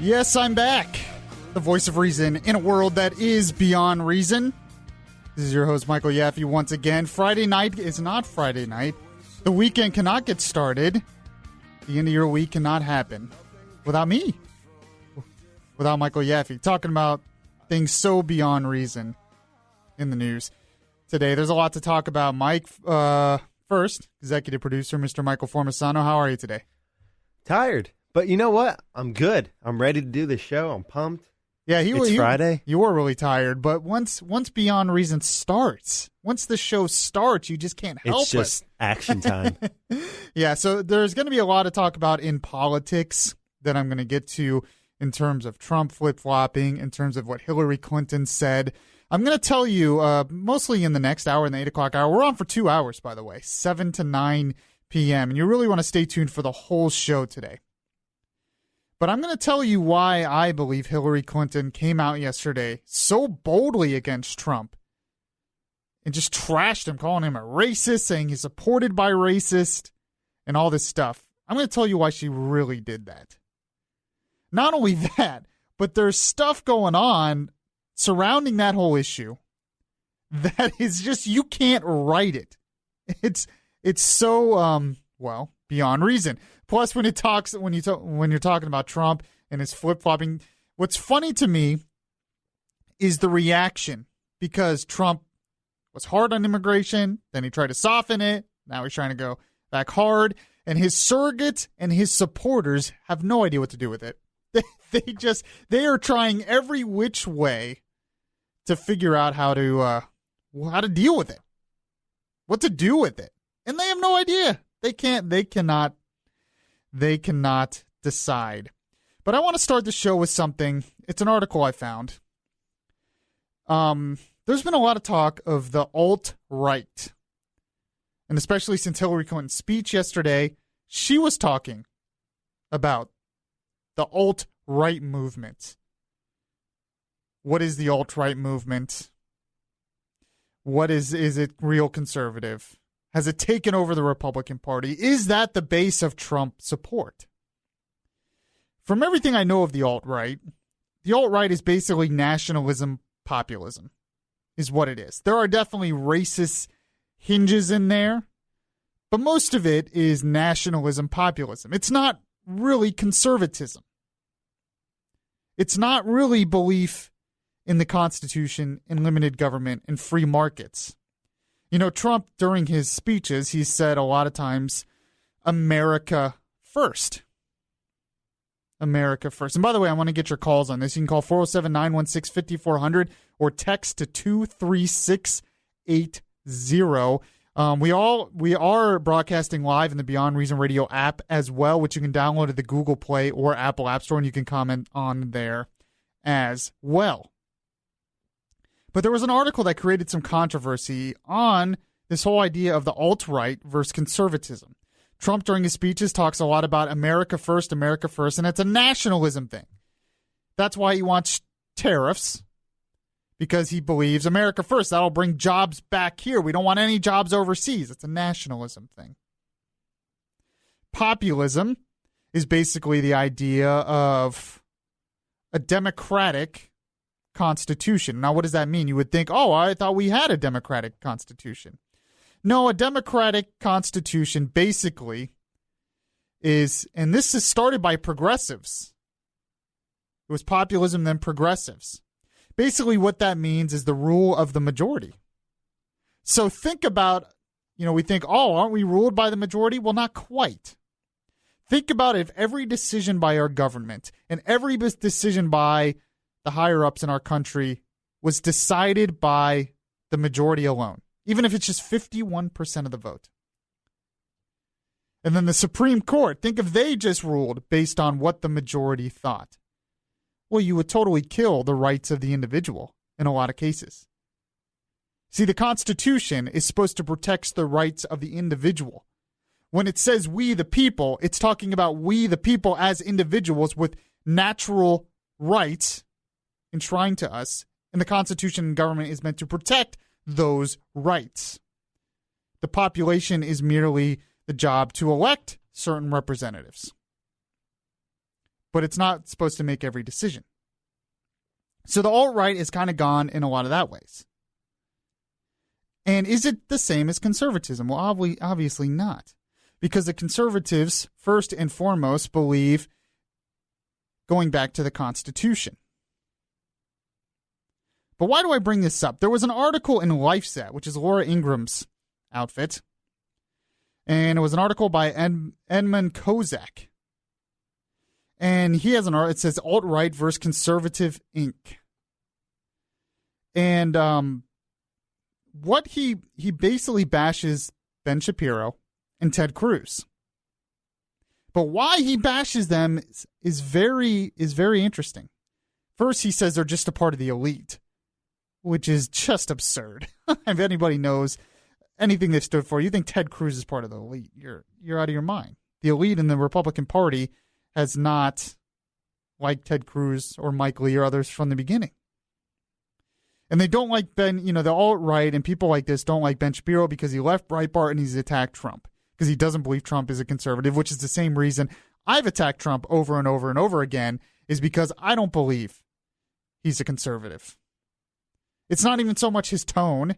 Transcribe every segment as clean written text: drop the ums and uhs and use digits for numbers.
Yes, I'm back. The voice of reason in a world that is beyond reason. This is your host, Michael Yaffee, once again. Friday night is not Friday night. The weekend cannot get started. The end of your week cannot happen without me. Without Michael Yaffee. Talking about things so beyond reason in the news today. There's a lot to talk about. Mike, first, executive producer, Mr. Michael Formisano. How are you today? Tired. But you know what? I'm good. I'm ready to do the show. I'm pumped. Yeah, it's Friday. You were really tired, but once Beyond Reason starts, once the show starts, you just can't help it. It's just action time. Yeah, so there's going to be a lot to talk about in politics that I'm going to get to in terms of Trump flip-flopping, in terms of what Hillary Clinton said. I'm going to tell you, mostly in the next hour, in the 8 o'clock hour. We're on for 2 hours, by the way, 7 to 9 p.m., and you really want to stay tuned for the whole show today. But I'm going to tell you why I believe Hillary Clinton came out yesterday so boldly against Trump and just trashed him, calling him a racist, saying he's supported by racists and all this stuff. I'm going to tell you why she really did that. Not only that, but there's stuff going on surrounding that whole issue that is just, you can't write it. It's so, beyond reason. Plus, when you're talking about Trump and his flip-flopping, what's funny to me is the reaction, because Trump was hard on immigration, then he tried to soften it, now he's trying to go back hard, and his surrogates and his supporters have no idea what to do with it. They are trying every which way to figure out how to deal with it, what to do with it, and they have no idea. They cannot decide. But I want to start the show with something. It's an article I found. There's been a lot of talk of the alt-right. And especially since Hillary Clinton's speech yesterday, she was talking about the alt-right movement. What is the alt-right movement? What is it real conservative? Has it taken over the Republican Party? Is that the base of Trump support? From everything I know of the alt-right is basically nationalism, populism, is what it is. There are definitely racist hinges in there, but most of it is nationalism, populism. It's not really conservatism. It's not really belief in the Constitution, in limited government, and free markets. You know, Trump, during his speeches, he said a lot of times, America first. America first. And by the way, I want to get your calls on this. You can call 407-916-5400 or text to 23680. We are broadcasting live in the Beyond Reason Radio app as well, which you can download at the Google Play or Apple App Store, and you can comment on there as well. But there was an article that created some controversy on this whole idea of the alt-right versus conservatism. Trump, during his speeches, talks a lot about America first, and it's a nationalism thing. That's why he wants tariffs, because he believes America first, that'll bring jobs back here. We don't want any jobs overseas. It's a nationalism thing. Populism is basically the idea of a democratic constitution. Now, what does that mean? You would think, I thought we had a democratic constitution. No, a democratic constitution basically is, and this is started by progressives. It was populism, then progressives. Basically, what that means is the rule of the majority. So think about, we think, aren't we ruled by the majority? Well, not quite. Think about if every decision by our government and every decision by the higher-ups in our country was decided by the majority alone, even if it's just 51% of the vote. And then the Supreme Court, think if they just ruled based on what the majority thought. Well, you would totally kill the rights of the individual in a lot of cases. See, the Constitution is supposed to protect the rights of the individual. When it says we the people, it's talking about we the people as individuals with natural rights enshrined to us, and the Constitution and government is meant to protect those rights. The population is merely the job to elect certain representatives. but it's not supposed to make every decision. So the alt-right is kind of gone in a lot of that ways. And is it the same as conservatism? Well, obviously not. Because the conservatives, first and foremost, believe going back to the Constitution. But why do I bring this up? There was an article in LifeSet, which is Laura Ingram's outfit, and it was an article by Edmund Kozak. And he has an article, it says Alt-Right versus Conservative Inc. And what he basically bashes Ben Shapiro and Ted Cruz. But why he bashes them is very interesting. First, he says they're just a part of the elite, which is just absurd. If anybody knows anything they stood for, you think Ted Cruz is part of the elite, you're out of your mind. The elite in the Republican Party has not liked Ted Cruz or Mike Lee or others from the beginning. And they don't like Ben, the alt-right and people like this don't like Ben Shapiro because he left Breitbart and he's attacked Trump because he doesn't believe Trump is a conservative, which is the same reason I've attacked Trump over and over and over again, is because I don't believe he's a conservative. It's not even so much his tone.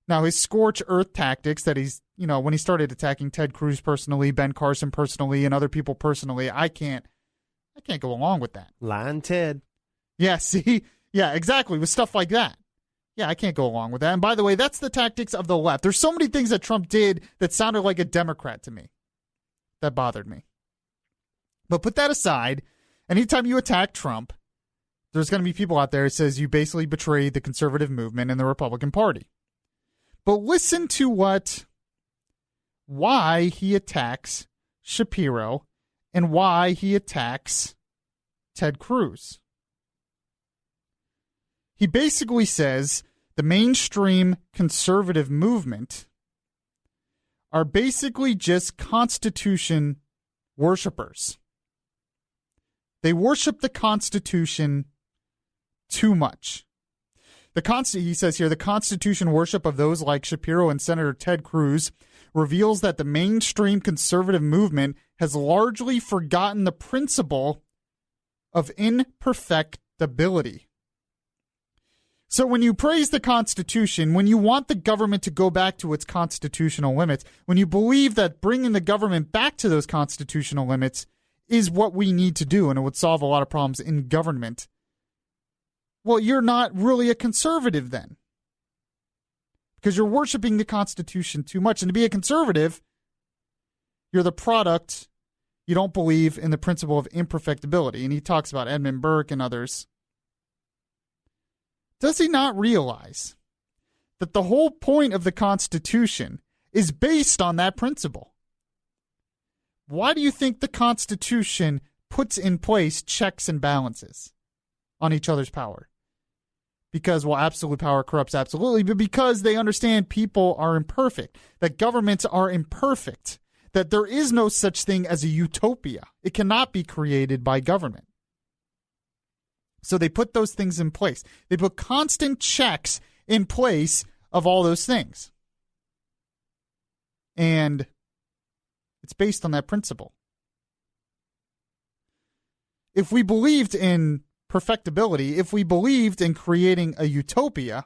Now, his scorched earth tactics that he's, when he started attacking Ted Cruz personally, Ben Carson personally, and other people personally, I can't go along with that. Lying Ted. Yeah, see? Yeah, exactly, with stuff like that. Yeah, I can't go along with that. And by the way, that's the tactics of the left. There's so many things that Trump did that sounded like a Democrat to me. That bothered me. But put that aside, anytime you attack Trump, there's going to be people out there that says you basically betray the conservative movement and the Republican Party. But listen to why he attacks Shapiro and why he attacks Ted Cruz. He basically says the mainstream conservative movement are basically just Constitution worshipers. They worship the Constitution too much. He says here, the Constitution worship of those like Shapiro and Senator Ted Cruz reveals that the mainstream conservative movement has largely forgotten the principle of imperfectibility. So when you praise the Constitution, when you want the government to go back to its constitutional limits, when you believe that bringing the government back to those constitutional limits is what we need to do and it would solve a lot of problems in government, well, you're not really a conservative then, because you're worshiping the Constitution too much. And to be a conservative, you're the product. You don't believe in the principle of imperfectibility. And he talks about Edmund Burke and others. Does he not realize that the whole point of the Constitution is based on that principle? Why do you think the Constitution puts in place checks and balances on each other's power? Because, well, absolute power corrupts absolutely, but because they understand people are imperfect, that governments are imperfect, that there is no such thing as a utopia. It cannot be created by government. So they put those things in place. They put constant checks in place of all those things. And it's based on that principle. If we believed in perfectibility, if we believed in creating a utopia,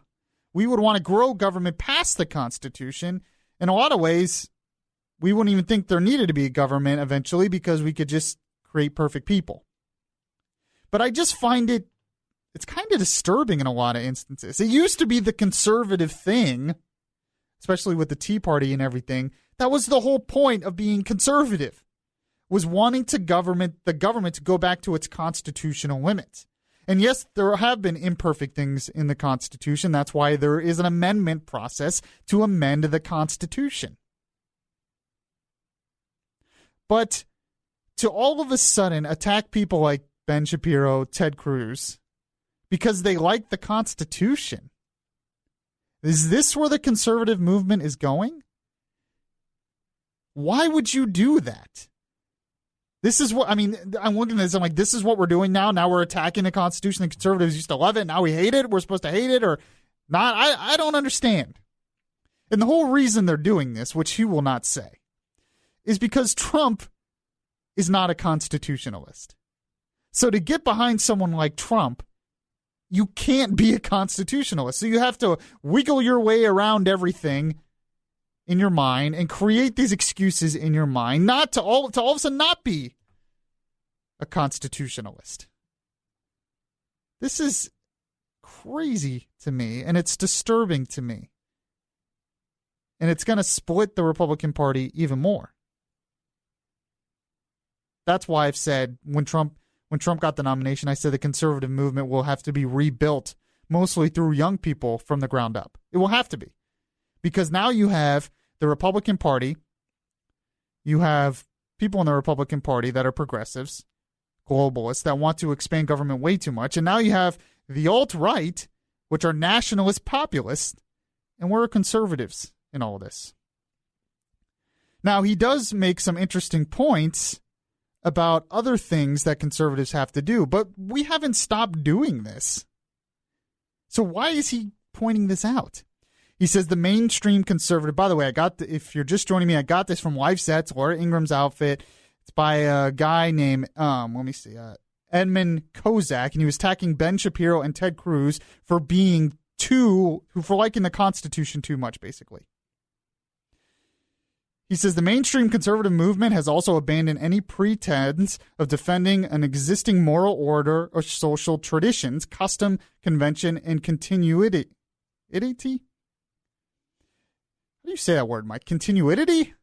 we would want to grow government past the Constitution. In a lot of ways, we wouldn't even think there needed to be a government eventually because we could just create perfect people. But I just find it's kind of disturbing in a lot of instances. It used to be the conservative thing, especially with the Tea Party and everything. That was the whole point of being conservative, was wanting the government to go back to its constitutional limits. And yes, there have been imperfect things in the Constitution. That's why there is an amendment process to amend the Constitution. But to all of a sudden attack people like Ben Shapiro, Ted Cruz, because they like the Constitution, is this where the conservative movement is going? Why would you do that? This is what, I'm looking at this, I'm like, this is what we're doing now. Now we're attacking the Constitution. The conservatives used to love it. Now we hate it. We're supposed to hate it or not. I don't understand. And the whole reason they're doing this, which he will not say, is because Trump is not a constitutionalist. So to get behind someone like Trump, you can't be a constitutionalist. So you have to wiggle your way around everything in your mind and create these excuses in your mind not to all of a sudden not be a constitutionalist. This is crazy to me, and it's disturbing to me. And it's going to split the Republican Party even more. That's why I've said when Trump got the nomination, I said the conservative movement will have to be rebuilt mostly through young people from the ground up. It will have to be. Because now you have the Republican Party, you have people in the Republican Party that are progressives, globalists, that want to expand government way too much. And now you have the alt-right, which are nationalist populists, and we're conservatives in all of this. Now, he does make some interesting points about other things that conservatives have to do, but we haven't stopped doing this. So why is he pointing this out? He says the mainstream conservative, by the way, if you're just joining me, I got this from Lifeset's, Laura Ingram's outfit. It's by a guy named, Edmund Kozak, and he was attacking Ben Shapiro and Ted Cruz for for liking the Constitution too much, basically. He says the mainstream conservative movement has also abandoned any pretense of defending an existing moral order or social traditions, custom, convention, and continuity. How do you say that word, Mike? Continuity?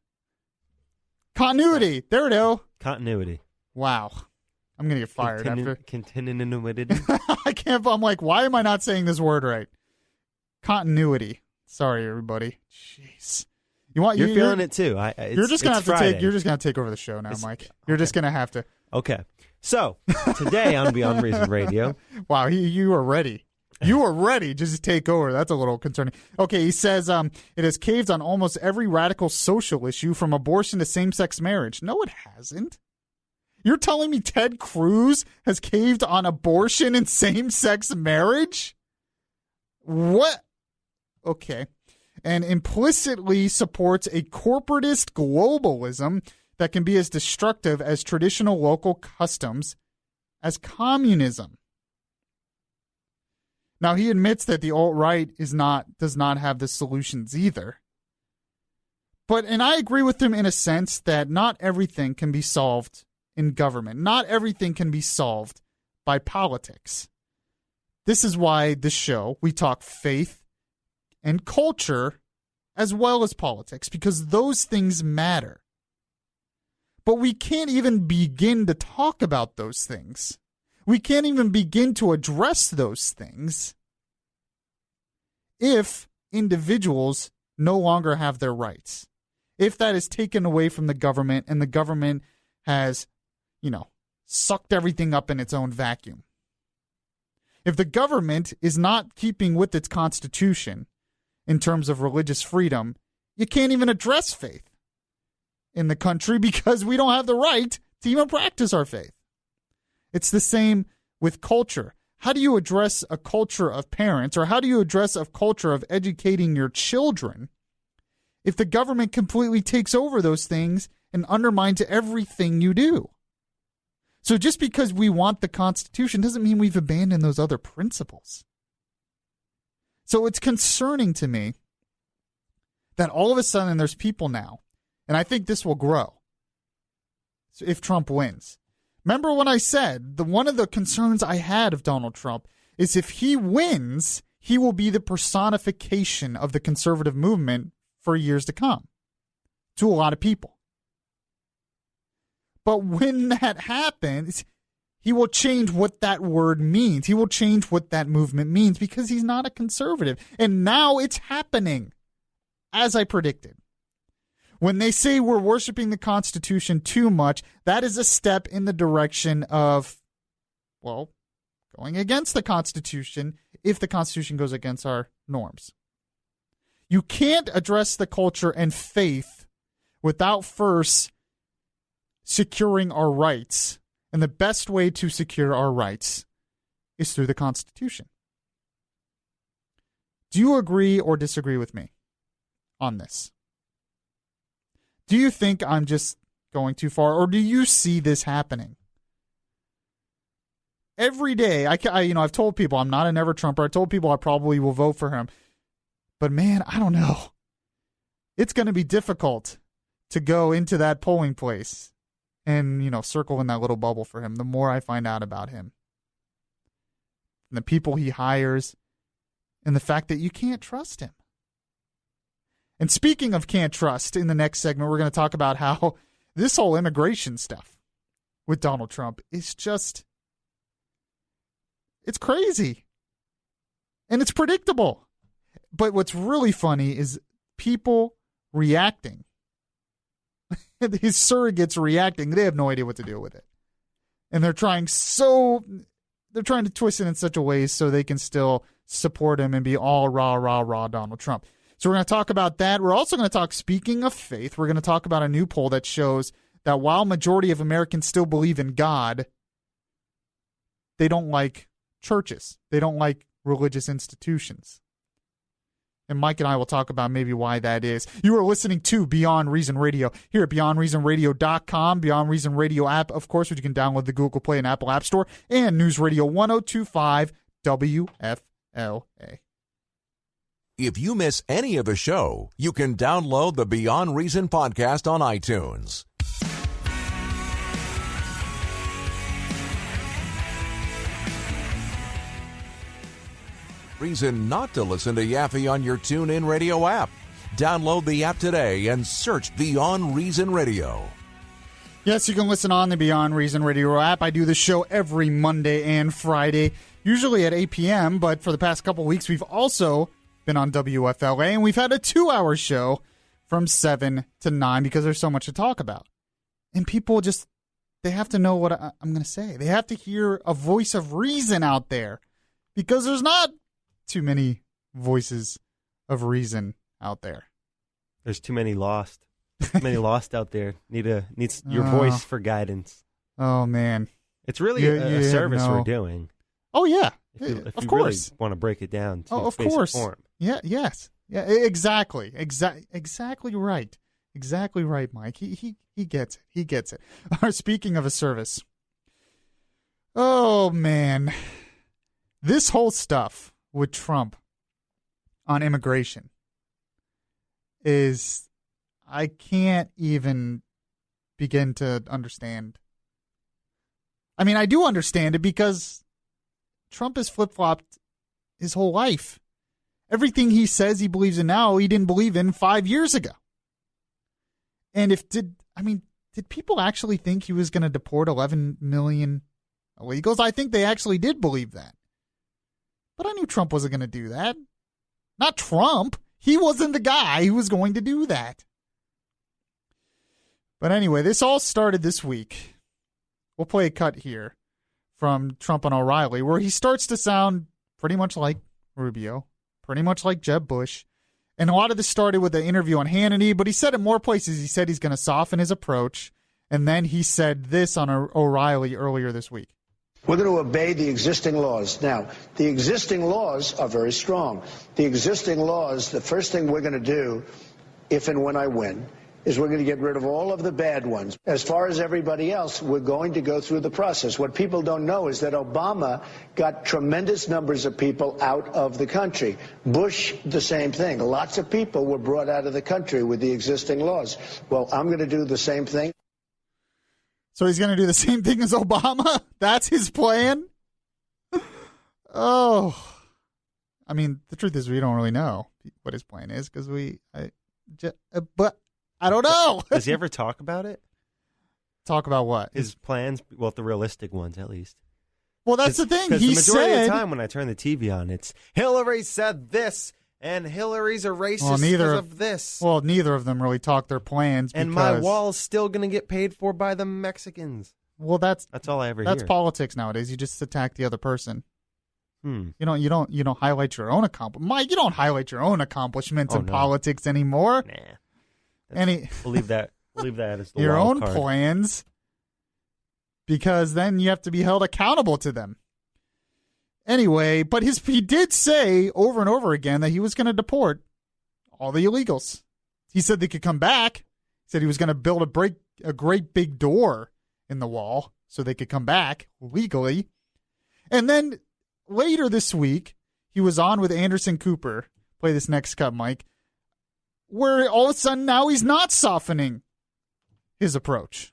Continuity. There it is. Continuity. Wow. I'm going to get fired after. Continuity. I can't. I'm like, why am I not saying this word right? Continuity. Sorry, everybody. Jeez. You're feeling it too. You're just gonna have to take. You're just gonna take over the show now, Mike. You're just gonna have to. Okay. So today on Beyond Reason Radio. Wow, you are ready. You are ready just to take over. That's a little concerning. Okay, he says it has caved on almost every radical social issue, from abortion to same-sex marriage. No, it hasn't. You're telling me Ted Cruz has caved on abortion and same-sex marriage? What? Okay. And implicitly supports a corporatist globalism that can be as destructive as traditional local customs as communism. Now, he admits that the alt-right does not have the solutions either. And I agree with him in a sense that not everything can be solved in government. Not everything can be solved by politics. This is why this show, we talk faith and culture as well as politics, because those things matter. But we can't even begin to talk about those things. We can't even begin to address those things if individuals no longer have their rights. If that is taken away from the government and the government has, sucked everything up in its own vacuum. If the government is not keeping with its constitution in terms of religious freedom, you can't even address faith in the country because we don't have the right to even practice our faith. It's the same with culture. How do you address a culture of parents, or how do you address a culture of educating your children if the government completely takes over those things and undermines everything you do? So just because we want the Constitution doesn't mean we've abandoned those other principles. So it's concerning to me that all of a sudden there's people now, and I think this will grow if Trump wins. Remember when I said one of the concerns I had of Donald Trump is if he wins, he will be the personification of the conservative movement for years to come to a lot of people. But when that happens, he will change what that word means. He will change what that movement means because he's not a conservative. And now it's happening, as I predicted. When they say we're worshiping the Constitution too much, that is a step in the direction of, going against the Constitution if the Constitution goes against our norms. You can't address the culture and faith without first securing our rights. And the best way to secure our rights is through the Constitution. Do you agree or disagree with me on this? Do you think I'm just going too far, or do you see this happening? every day, I've told people I'm not a never Trumper. I told people I probably will vote for him. But man, I don't know. It's going to be difficult to go into that polling place and, circle in that little bubble for him the more I find out about him. And the people he hires, and the fact that you can't trust him. And speaking of can't trust, in the next segment, we're going to talk about how this whole immigration stuff with Donald Trump is just, it's crazy. And it's predictable. But what's really funny is people reacting. His surrogates reacting. They have no idea what to do with it. And they're trying to twist it in such a way so they can still support him and be all rah, rah, rah Donald Trump. So we're going to talk about that. We're also going to talk, speaking of faith, we're going to talk about a new poll that shows that while majority of Americans still believe in God, they don't like churches. They don't like religious institutions. And Mike and I will talk about maybe why that is. You are listening to Beyond Reason Radio here at BeyondReasonRadio.com, Beyond Reason Radio app, of course, which you can download the Google Play and Apple App Store, and News Radio 1025 WFLA. If you miss any of the show, you can download the Beyond Reason podcast on iTunes. Reason not to listen to Yaffee on your TuneIn Radio app. Download the app today and search Beyond Reason Radio. Yes, you can listen on the Beyond Reason Radio app. I do the show every Monday and Friday, usually at 8 p.m., but for the past couple weeks, we've also been on WFLA, and we've had a 2-hour show from 7 to 9 because there's so much to talk about. And people just, they have to know what I'm going to say. They have to hear a voice of reason out there because there's not too many voices of reason out there. There's too many lost. Too many lost out there. Needs your voice for guidance. Oh, man. It's really a service we're doing. Oh, yeah. If of you course. really want to break it down to of basic course. form. Yeah, yes. Yeah, exactly. Exactly right. Exactly right, Mike. He gets it. He gets it. Speaking of a service. Oh, man. This whole stuff with Trump on immigration is, I can't even begin to understand. I mean, I do understand it because Trump has flip-flopped his whole life. Everything he says he believes in now, he didn't believe in 5 years ago. And did people actually think he was going to deport 11 million illegals? I think they actually did believe that. But I knew Trump wasn't going to do that. Not Trump. He wasn't the guy who was going to do that. But anyway, this all started this week. We'll play a cut here from Trump and O'Reilly, where he starts to sound pretty much like Rubio, pretty much like Jeb Bush. And a lot of this started with the interview on Hannity, but he said in more places, he said he's going to soften his approach. And then he said this on O'Reilly earlier this week. We're going to obey the existing laws. Now, the existing laws are very strong. The existing laws, the first thing we're going to do, if and when I win, is we're going to get rid of all of the bad ones. As far as everybody else, we're going to go through the process. What people don't know is that Obama got tremendous numbers of people out of the country. Bush, the same thing. Lots of people were brought out of the country with the existing laws. Well, I'm going to do the same thing. So he's going to do the same thing as Obama? That's his plan? Oh. I mean, the truth is we don't really know what his plan is because but I don't know. Does he ever talk about it? Talk about what? His plans? Well, the realistic ones, at least. Well, that's the thing. He the majority of the time when I turn the TV on, it's Hillary said this, and Hillary's a racist because of this. Well, neither of them really talk their plans. And my wall's still going to get paid for by the Mexicans. Well, that's all I ever hear. That's politics nowadays. You just attack the other person. You don't highlight your own accomplishments. Mike, you don't highlight your own accomplishments in politics anymore. Nah. We'll leave that as the your wild own card. plans, because then you have to be held accountable to them. Anyway, but he did say over and over again that he was going to deport all the illegals. He said they could come back. He said he was going to build a great big door in the wall so they could come back legally. And then later this week, he was on with Anderson Cooper. Play this next cut, Mike. Where all of a sudden now he's not softening his approach.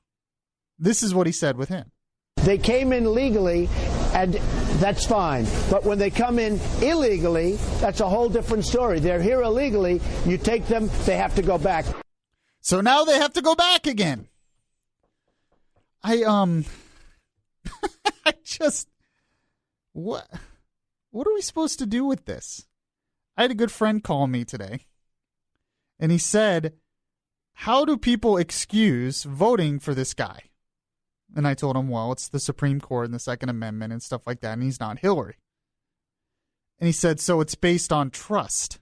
This is what he said with him. They came in legally, and that's fine. But when they come in illegally, that's a whole different story. They're here illegally. You take them, they have to go back. So now they have to go back again. I just, what are we supposed to do with this? I had a good friend call me today, and he said, how do people excuse voting for this guy? And I told him, well, it's the Supreme Court and the Second Amendment and stuff like that, and he's not Hillary. And he said, so it's based on trust.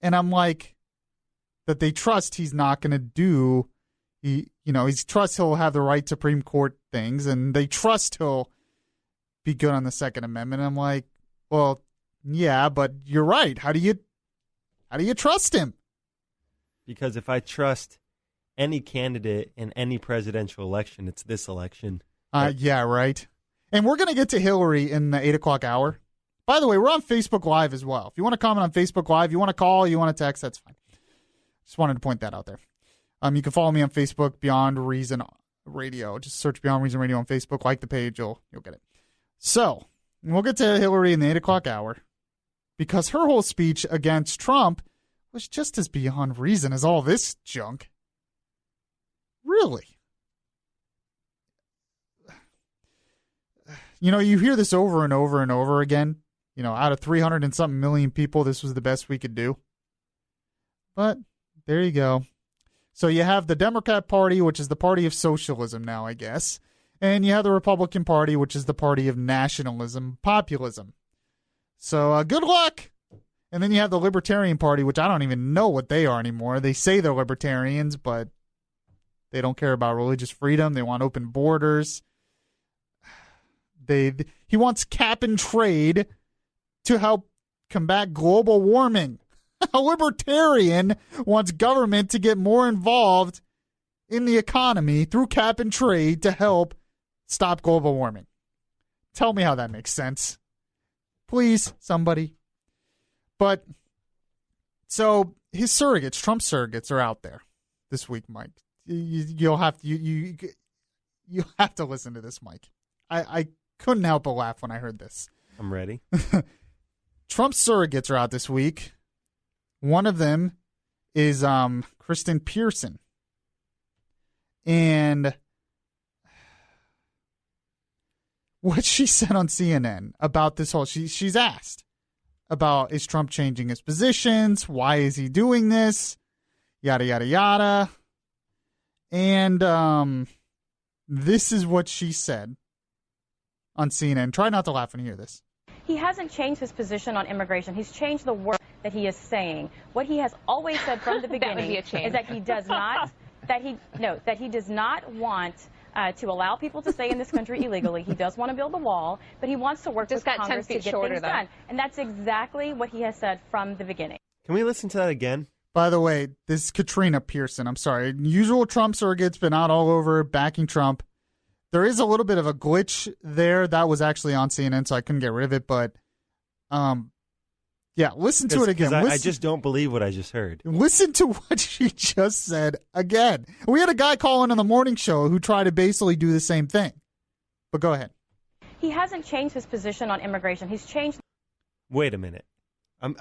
And I'm like, that they trust he's not going to do, he trusts he'll have the right Supreme Court things, and they trust he'll be good on the Second Amendment. And I'm like, well, yeah, but you're right. How do you trust him? Because if I trust any candidate in any presidential election, it's this election. Yeah, right. And we're going to get to Hillary in the 8 o'clock hour. By the way, we're on Facebook Live as well. If you want to comment on Facebook Live, you want to call, you want to text, that's fine. Just wanted to point that out there. You can follow me on Facebook, Beyond Reason Radio. Just search Beyond Reason Radio on Facebook, like the page, you'll get it. So, we'll get to Hillary in the 8 o'clock hour, because her whole speech against Trump was just as beyond reason as all this junk. Really? You hear this over and over and over again. Out of 300 and something million people, this was the best we could do. But there you go. So you have the Democrat Party, which is the party of socialism now, I guess. And you have the Republican Party, which is the party of nationalism, populism. So good luck. And then you have the Libertarian Party, which I don't even know what they are anymore. They say they're libertarians, but they don't care about religious freedom. They want open borders. He wants cap and trade to help combat global warming. A libertarian wants government to get more involved in the economy through cap and trade to help stop global warming. Tell me how that makes sense. Please, somebody. But, so, his surrogates, Trump surrogates, are out there this week, Mike. You'll have to listen to this, Mike. I couldn't help but laugh when I heard this. I'm ready. Trump surrogates are out this week. One of them is Kristen Pearson. And what she said on CNN about this whole, she's asked about, is Trump changing his positions? Why is he doing this? Yada, yada, yada. And this is what she said on CNN. Try not to laugh when you hear this. He hasn't changed his position on immigration. He's changed the word that he is saying. What he has always said from the beginning is that he does not, that he does not want to allow people to stay in this country illegally. He does want to build a wall, but he wants to work with Congress to get things done. And that's exactly what he has said from the beginning. Can we listen to that again? By the way, this is Katrina Pearson. I'm sorry. Usual Trump surrogate's been out all over backing Trump. There is a little bit of a glitch there. That was actually on CNN, so I couldn't get rid of it. But, yeah, listen to it again. I just don't believe what I just heard. Listen to what she just said again. We had a guy call in on the morning show who tried to basically do the same thing. But go ahead. He hasn't changed his position on immigration. He's changed. Wait a minute.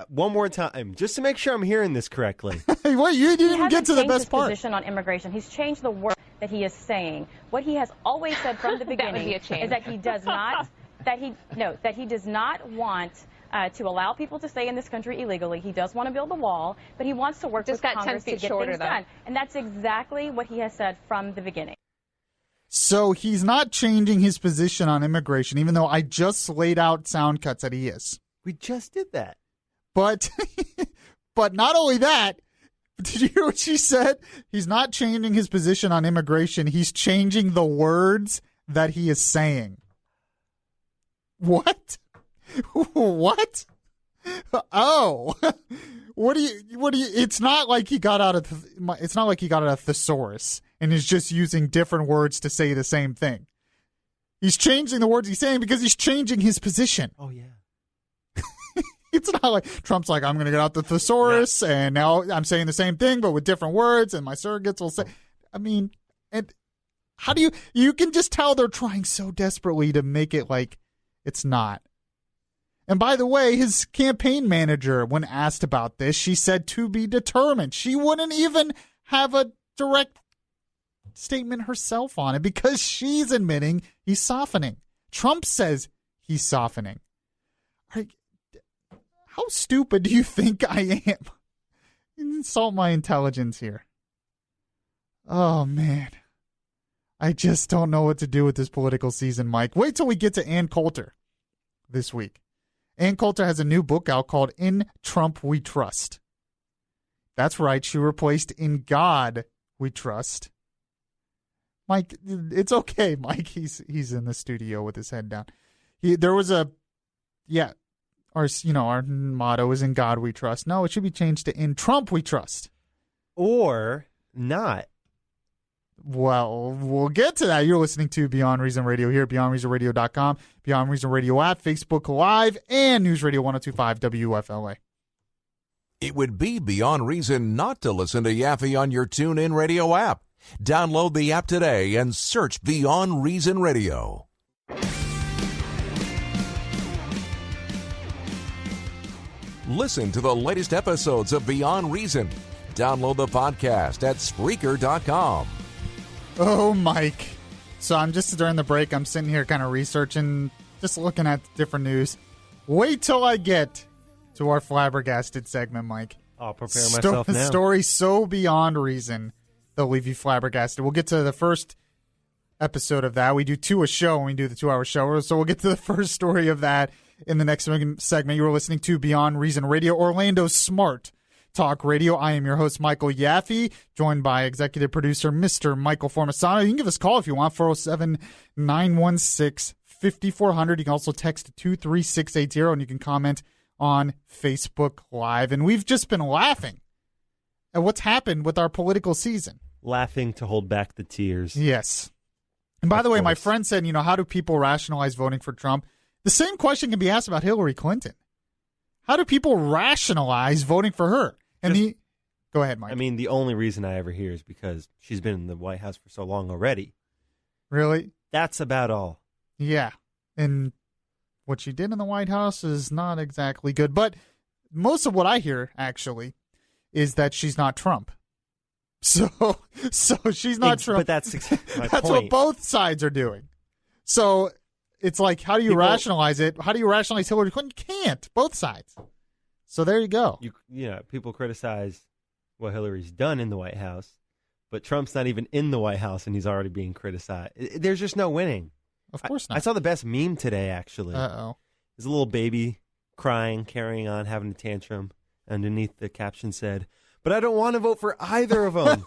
One more time, just to make sure I'm hearing this correctly. Wait, you didn't get to the best part. Position on immigration. He's changed the word that he is saying. What he has always said from the beginning is that he does not, that he does not want to allow people to stay in this country illegally. He does want to build a wall, but he wants to work with Congress to get things done. And that's exactly what he has said from the beginning. So he's not changing his position on immigration, even though I just laid out sound cuts that he is. We just did that. But not only that, did you hear what she said? He's not changing his position on immigration. He's changing the words that he is saying. What? What? Oh, what do you? It's not like he got out of thesaurus and is just using different words to say the same thing. He's changing the words he's saying because he's changing his position. Oh, yeah. It's not like Trump's like, I'm going to get out the thesaurus, and now I'm saying the same thing, but with different words, and my surrogates will say. I mean, and how do you can just tell they're trying so desperately to make it like it's not. And by the way, his campaign manager, when asked about this, she said to be determined. She wouldn't even have a direct statement herself on it because she's admitting he's softening. Trump says he's softening. How stupid do you think I am? You insult my intelligence here. Oh, man. I just don't know what to do with this political season, Mike. Wait till we get to Ann Coulter this week. Ann Coulter has a new book out called In Trump We Trust. That's right. She replaced In God We Trust. Mike, it's okay, Mike. He's in the studio with his head down. Our motto is In God We Trust. No, it should be changed to In Trump We Trust. Or not. Well, we'll get to that. You're listening to Beyond Reason Radio here at BeyondReasonRadio.com, Beyond Reason Radio app, Facebook Live, and News Radio 102.5 WFLA. It would be beyond reason not to listen to Yaffee on your TuneIn Radio app. Download the app today and search Beyond Reason Radio. Listen to the latest episodes of Beyond Reason. Download the podcast at Spreaker.com. Oh, Mike. So I'm just during the break, I'm sitting here kind of researching, just looking at different news. Wait till I get to our flabbergasted segment, Mike. I'll prepare myself now. Story so beyond reason, they'll leave you flabbergasted. We'll get to the first episode of that. We do two a show when we do the 2-hour show. So we'll get to the first story of that in the next segment. You are listening to Beyond Reason Radio, Orlando's Smart Talk Radio. I am your host, Michael Yaffee, joined by executive producer, Mr. Michael Formasano. You can give us a call if you want, 407-916-5400. You can also text 23680, and you can comment on Facebook Live. And we've just been laughing at what's happened with our political season. Laughing to hold back the tears. Yes. And by the way, my friend said, how do people rationalize voting for Trump? The same question can be asked about Hillary Clinton. How do people rationalize voting for her? And go ahead, Mike. I mean, the only reason I ever hear is because she's been in the White House for so long already. Really? That's about all. Yeah. And what she did in the White House is not exactly good. But most of what I hear, actually, is that she's not Trump. So she's not Trump. But that's my That's point. what both sides are doing. So it's like, how do you rationalize it? How do you rationalize Hillary Clinton? You can't. Both sides. So there you go. People criticize what Hillary's done in the White House, but Trump's not even in the White House, and he's already being criticized. There's just no winning. Of course not. I saw the best meme today, actually. Uh-oh. There's a little baby crying, carrying on, having a tantrum. Underneath the caption said, "But I don't want to vote for either of them."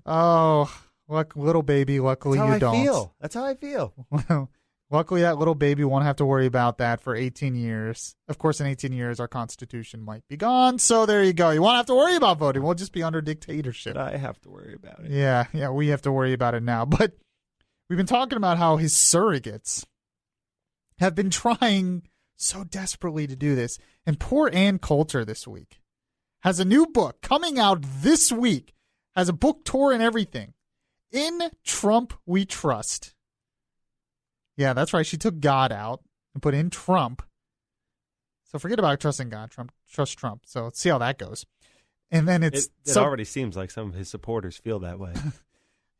Oh, little baby, luckily you don't. That's how I feel. Well, luckily that little baby won't have to worry about that for 18 years. Of course, in 18 years, our Constitution might be gone. So there you go. You won't have to worry about voting. We'll just be under dictatorship. But I have to worry about it. Yeah, we have to worry about it now. But we've been talking about how his surrogates have been trying so desperately to do this. And poor Ann Coulter this week has a new book coming out this week, has a book tour and everything. In Trump We Trust. Yeah, that's right. She took God out and put in Trump. So forget about trusting God. Trust Trump. So let's see how that goes. And then it already seems like some of his supporters feel that way.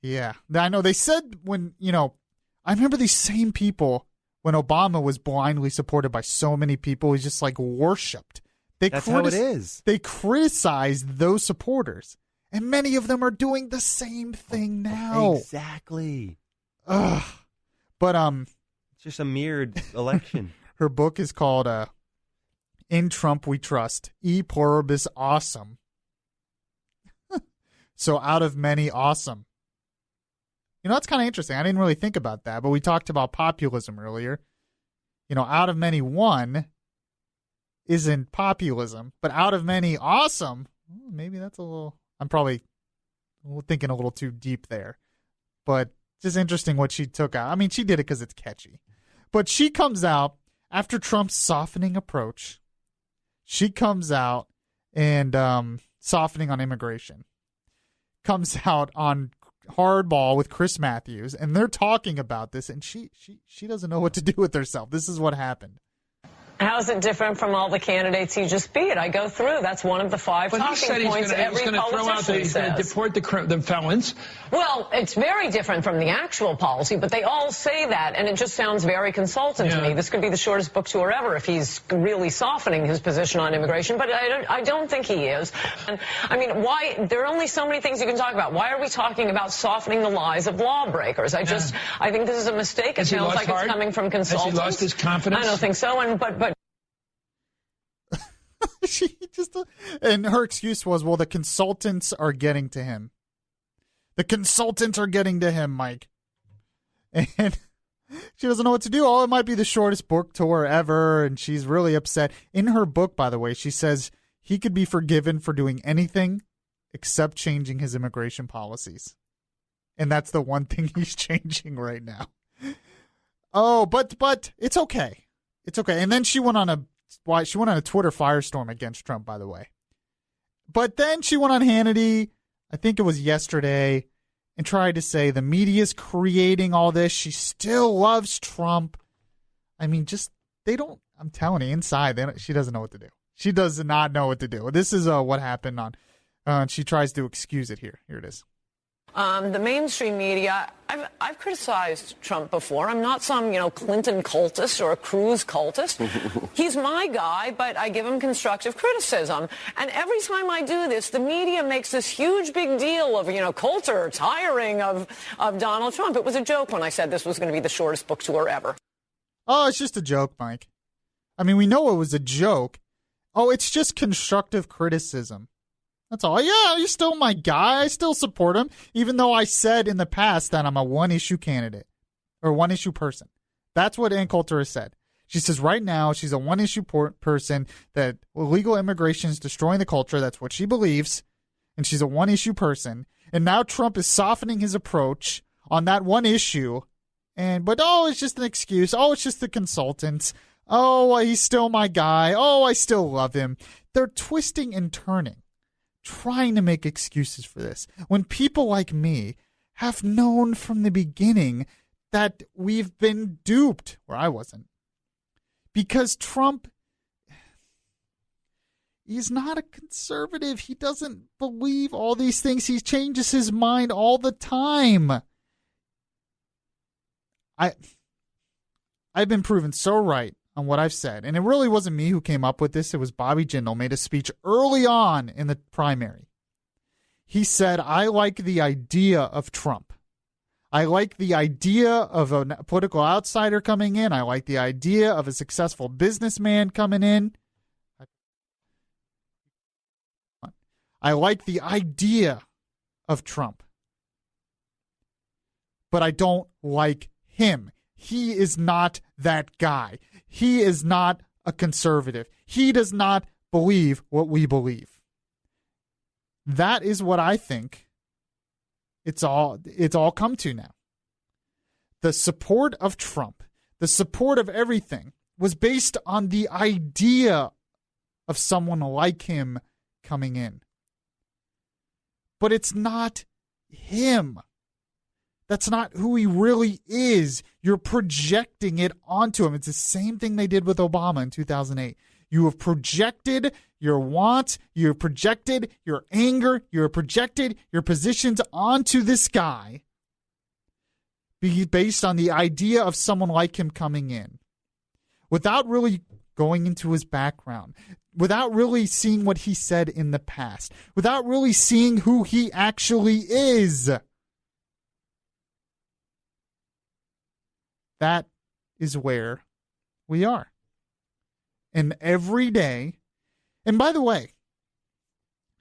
Yeah. I know. They said when, I remember these same people when Obama was blindly supported by so many people, he's just like worshipped. That's how it is. They criticized those supporters. And many of them are doing the same thing now. Exactly. Ugh. But it's just a mirrored election. Her book is called In Trump We Trust. E pluribus awesome. So out of many, awesome. That's kind of interesting. I didn't really think about that, but we talked about populism earlier. Out of many, one isn't populism, but out of many, awesome. Maybe that's a little. I'm probably thinking a little too deep there. But just interesting what she took out. I mean, she did it because it's catchy. But she comes out after Trump's softening approach. She comes out and softening on immigration. Comes out on Hardball with Chris Matthews, and they're talking about this, and she doesn't know what to do with herself. This is what happened. How is it different from all the candidates he just beat? I go through. That's one of the five talking points every politician says. He's going to deport the felons. Well, it's very different from the actual policy, but they all say that, and it just sounds very consultant to me. This could be the shortest book tour ever if he's really softening his position on immigration, but I don't think he is. And, I mean, why? There are only so many things you can talk about. Why are we talking about softening the lies of lawbreakers? I think this is a mistake. It sounds like it's coming from consultants. Has he lost his confidence? I don't think so, but and her excuse was, well, the consultants are getting to him. The consultants are getting to him, Mike. And she doesn't know what to do. Oh, it might be the shortest book tour ever, and she's really upset. In her book, by the way, she says he could be forgiven for doing anything except changing his immigration policies. And that's the one thing he's changing right now. Oh, but it's okay. It's okay. And then she went on a Twitter firestorm against Trump, by the way. But then she went on Hannity, I think it was yesterday, and tried to say the media's creating all this. She still loves Trump. I mean, I'm telling you, inside, she doesn't know what to do. She does not know what to do. This is what happened on, she tries to excuse it here. Here it is. The mainstream media, I've criticized Trump before. I'm not some, Clinton cultist or a Cruz cultist. He's my guy, but I give him constructive criticism. And every time I do this, the media makes this huge big deal of, Coulter tiring of Donald Trump. It was a joke when I said this was going to be the shortest book tour ever. Oh, it's just a joke, Mike. I mean, we know it was a joke. Oh, it's just constructive criticism. That's all. Yeah, he's still my guy. I still support him, even though I said in the past that I'm a one-issue candidate or one-issue person. That's what Ann Coulter has said. She says right now she's a one-issue person, that illegal immigration is destroying the culture. That's what she believes, and she's a one-issue person. And now Trump is softening his approach on that one issue. But it's just an excuse. Oh, it's just the consultants. Oh, he's still my guy. Oh, I still love him. They're twisting and turning, trying to make excuses for this, when people like me have known from the beginning that we've been duped, or I wasn't, because Trump, he's not a conservative. He doesn't believe all these things. He changes his mind all the time. I've been proven so right on what I've said. And it really wasn't me who came up with this. It was Bobby Jindal, made a speech early on in the primary. He said, I like the idea of Trump. I like the idea of a political outsider coming in. I like the idea of a successful businessman coming in. I like the idea of Trump. But I don't like him. He is not that guy. He is not a conservative. He does not believe what we believe. That is what I think it's all come to now. The support of Trump, the support of everything, was based on the idea of someone like him coming in. But it's not him. That's not who he really is. You're projecting it onto him. It's the same thing they did with Obama in 2008. You have projected your wants, you have projected your anger, you have projected your positions onto this guy based on the idea of someone like him coming in, without really going into his background, without really seeing what he said in the past, without really seeing who he actually is. That is where we are. And every day, and by the way,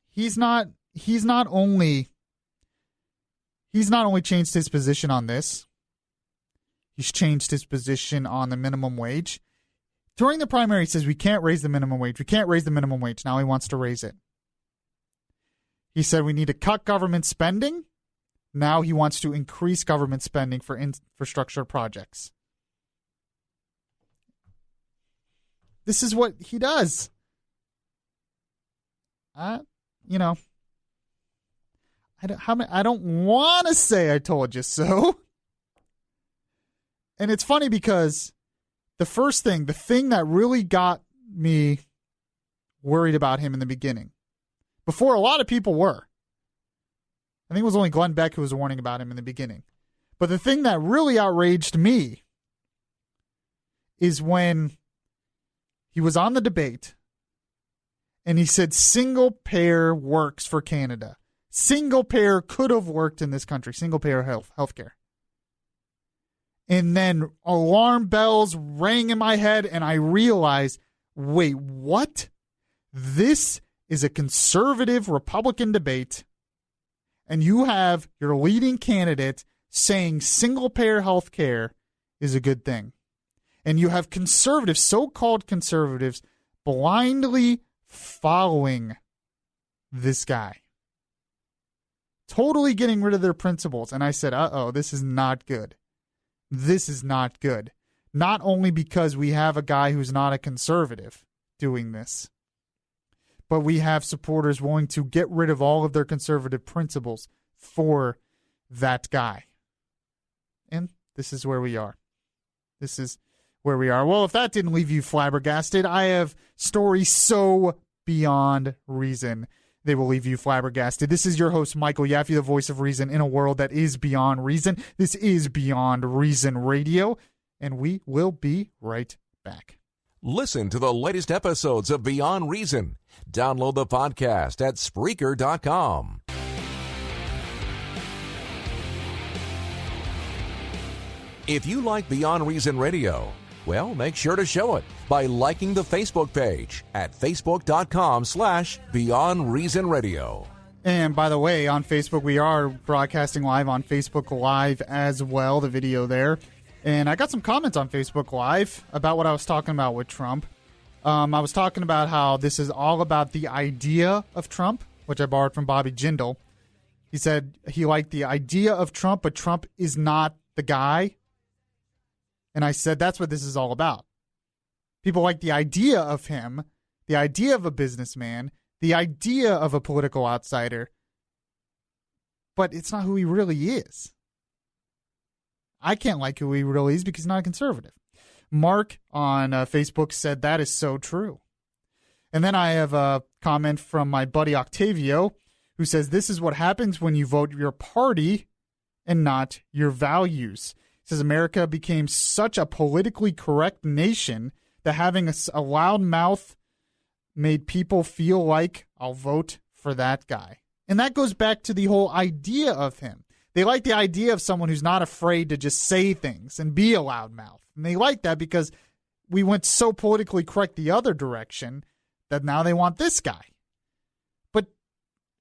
he's not only changed his position on this, he's changed his position on the minimum wage. During the primary, he says we can't raise the minimum wage. We can't raise the minimum wage. Now he wants to raise it. He said we need to cut government spending. Now he wants to increase government spending for infrastructure projects. This is what he does. I don't want to say I told you so. And it's funny because the thing that really got me worried about him in the beginning, before a lot of people were, I think it was only Glenn Beck who was warning about him in the beginning. But the thing that really outraged me is when he was on the debate and he said single payer works for Canada. Single payer could have worked in this country. Single payer healthcare. And then alarm bells rang in my head and I realized, wait, what? This is a conservative Republican debate. And you have your leading candidate saying single-payer health care is a good thing. And you have conservatives, so-called conservatives, blindly following this guy. Totally getting rid of their principles. And I said, this is not good. This is not good. Not only because we have a guy who's not a conservative doing this, but we have supporters willing to get rid of all of their conservative principles for that guy. And this is where we are. This is where we are. Well, if that didn't leave you flabbergasted, I have stories so beyond reason they will leave you flabbergasted. This is your host, Michael Yaffee, the voice of reason in a world that is beyond reason. This is Beyond Reason Radio, and we will be right back. Listen to the latest episodes of Beyond Reason. Download the podcast at Spreaker.com. If you like Beyond Reason Radio, well, make sure to show it by liking the Facebook page at Facebook.com/Beyond Reason Radio. And by the way, on Facebook, we are broadcasting live on Facebook Live as well, the video there. And I got some comments on Facebook Live about what I was talking about with Trump. I was talking about how this is all about the idea of Trump, which I borrowed from Bobby Jindal. He said he liked the idea of Trump, but Trump is not the guy. And I said that's what this is all about. People like the idea of him, the idea of a businessman, the idea of a political outsider, but it's not who he really is. I can't like who he really is because he's not a conservative. Mark on Facebook said that is so true. And then I have a comment from my buddy Octavio who says this is what happens when you vote your party and not your values. He says America became such a politically correct nation that having a loud mouth made people feel like I'll vote for that guy. And that goes back to the whole idea of him. They like the idea of someone who's not afraid to just say things and be a loudmouth. And they like that because we went so politically correct the other direction that now they want this guy. But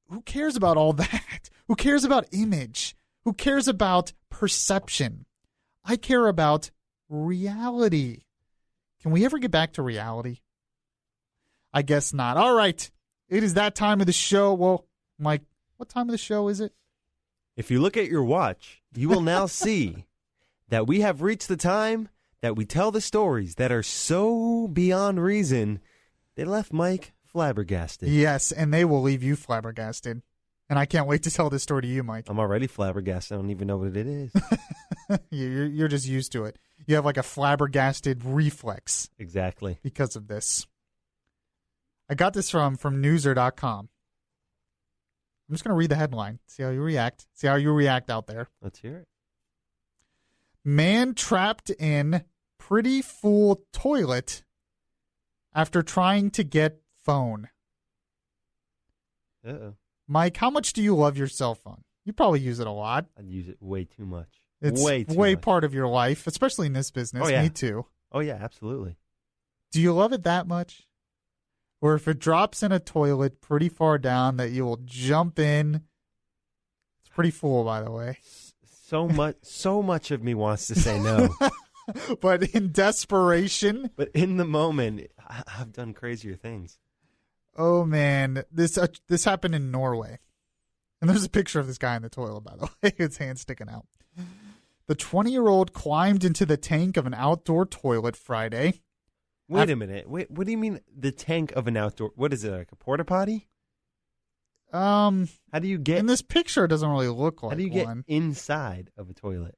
who cares about all that? Who cares about image? Who cares about perception? I care about reality. Can we ever get back to reality? I guess not. All right. It is that time of the show. Well, Mike, what time of the show is it? If you look at your watch, you will now see that we have reached the time that we tell the stories that are so beyond reason, they left Mike flabbergasted. Yes, and they will leave you flabbergasted. And I can't wait to tell this story to you, Mike. I'm already flabbergasted. I don't even know what it is. You're just used to it. You have like a flabbergasted reflex. Exactly. Because of this. I got this from newser.com. I'm just going to read the headline. See how you react. See how you react out there. Let's hear it. Man trapped in pretty full toilet after trying to get phone. Uh-oh. Mike, how much do you love your cell phone? You probably use it a lot. I use it way too much. It's way too way much. Part of your life, especially in this business. Oh, yeah. Me too. Oh, yeah, absolutely. Do you love it that much? Or if it drops in a toilet pretty far down that you will jump in. It's pretty full, by the way. So much of me wants to say no. But in desperation. But in the moment, I've done crazier things. Oh, man. This happened in Norway. And there's a picture of this guy in the toilet, by the way. His hand sticking out. The 20-year-old climbed into the tank of an outdoor toilet Friday. Wait a minute. Wait, what do you mean the tank of an outdoor? What is it, like a porta potty? How do you get in this picture? It doesn't really look like one. How do you get inside of a toilet?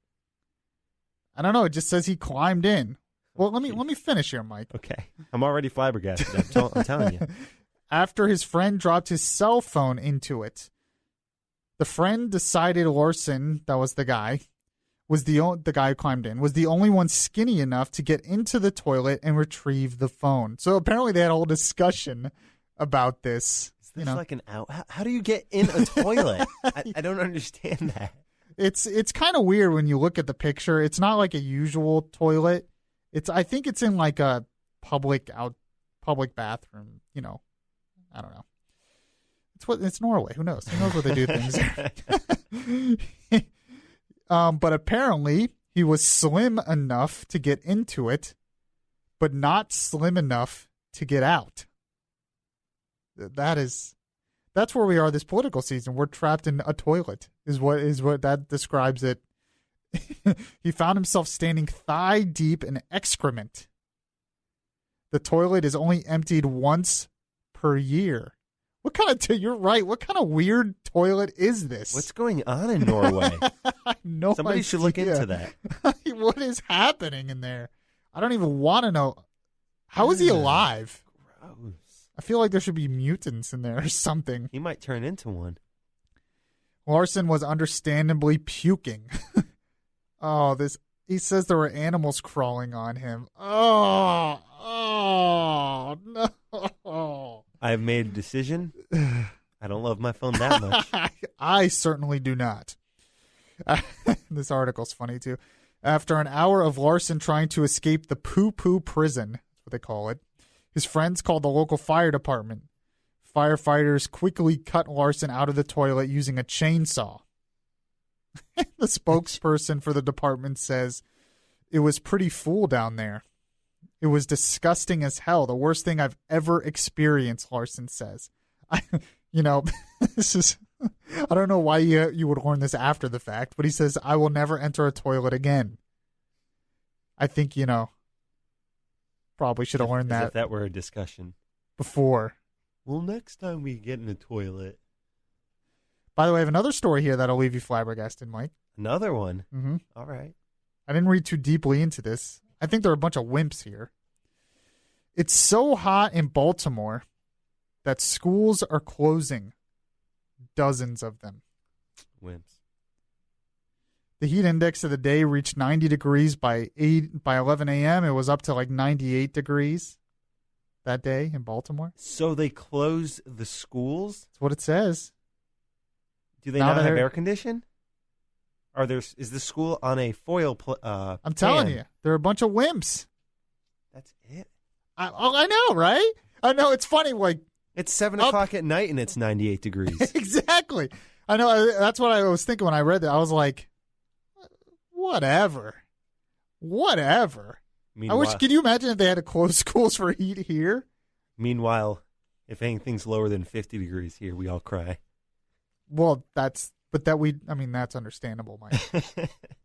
I don't know. It just says he climbed in. Well, let me finish here, Mike. Okay, I'm already flabbergasted. I'm telling you. After his friend dropped his cell phone into it, the friend decided Larson, that was the guy, was the guy who climbed in, was the only one skinny enough to get into the toilet and retrieve the phone. So apparently they had a whole discussion about this. Is this like an out? How do you get in a toilet? I don't understand that. It's kind of weird when you look at the picture. It's not like a usual toilet. I think it's in like a public bathroom. You know, I don't know. It's Norway. Who knows? Who knows what they do things. But apparently he was slim enough to get into it, but not slim enough to get out. That's where we are this political season. We're trapped in a toilet is what that describes it. He found himself standing thigh deep in excrement. The toilet is only emptied once per year. What kind of you're right. What kind of weird toilet is this? What's going on in Norway? Somebody should look into that. What is happening in there? I don't even want to know. How is he alive? Gross. I feel like there should be mutants in there or something. He might turn into one. Larson was understandably puking. He says there were animals crawling on him. Oh no. I've made a decision. I don't love my phone that much. I certainly do not. This article's funny, too. After an hour of Larson trying to escape the poo-poo prison, that's what they call it, his friends called the local fire department. Firefighters quickly cut Larson out of the toilet using a chainsaw. The spokesperson for the department says, "It was pretty full down there. It was disgusting as hell. The worst thing I've ever experienced," Larson says. This is, I don't know why you would learn this after the fact, but he says, "I will never enter a toilet again." I think, probably should have learned that. As if that were a discussion. Before. Well, next time we get in a toilet. By the way, I have another story here that'll leave you flabbergasted, Mike. Another one? Mm-hmm. All right. I didn't read too deeply into this. I think there are a bunch of wimps here. It's so hot in Baltimore that schools are closing. Dozens of them. Wimps. The heat index of the day reached 90 degrees by 11 a.m. It was up to like 98 degrees that day in Baltimore. So they closed the schools? That's what it says. Do they not have air condition? Is the school on a foil I'm telling you, there are a bunch of wimps. That's it? I know, right? I know, it's funny. Like it's 7 o'clock at night and it's 98 degrees. Exactly. I know. That's what I was thinking when I read that. I was like, whatever. Can you imagine if they had to close schools for heat here? Meanwhile, if anything's lower than 50 degrees here, we all cry. Well, that's understandable, Mike.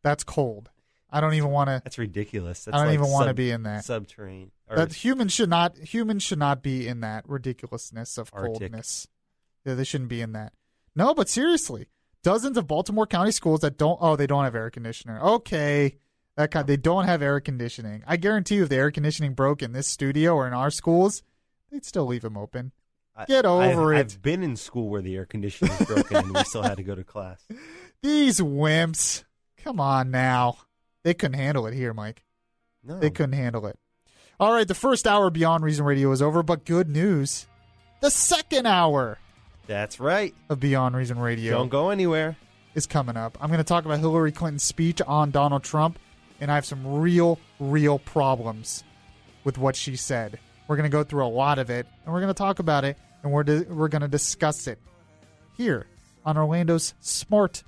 That's cold. I don't even want to. That's ridiculous. I don't even want to be in that. Subterranean. That humans should not be in that ridiculousness of coldness. Yeah, they shouldn't be in that. No, but seriously, dozens of Baltimore County schools that don't have air conditioner. Okay, they don't have air conditioning. I guarantee you, if the air conditioning broke in this studio or in our schools, they'd still leave them open. Get over it. I've been in school where the air conditioning is broken and we still had to go to class. These wimps. Come on now. They couldn't handle it here, Mike. No. They couldn't handle it. All right, the first hour of Beyond Reason Radio is over, but good news. The second hour. That's right. Of Beyond Reason Radio. Don't go anywhere. Is coming up. I'm going to talk about Hillary Clinton's speech on Donald Trump, and I have some real problems with what she said. We're going to go through a lot of it, and we're going to talk about it, and we're going to discuss it here on Orlando's Smart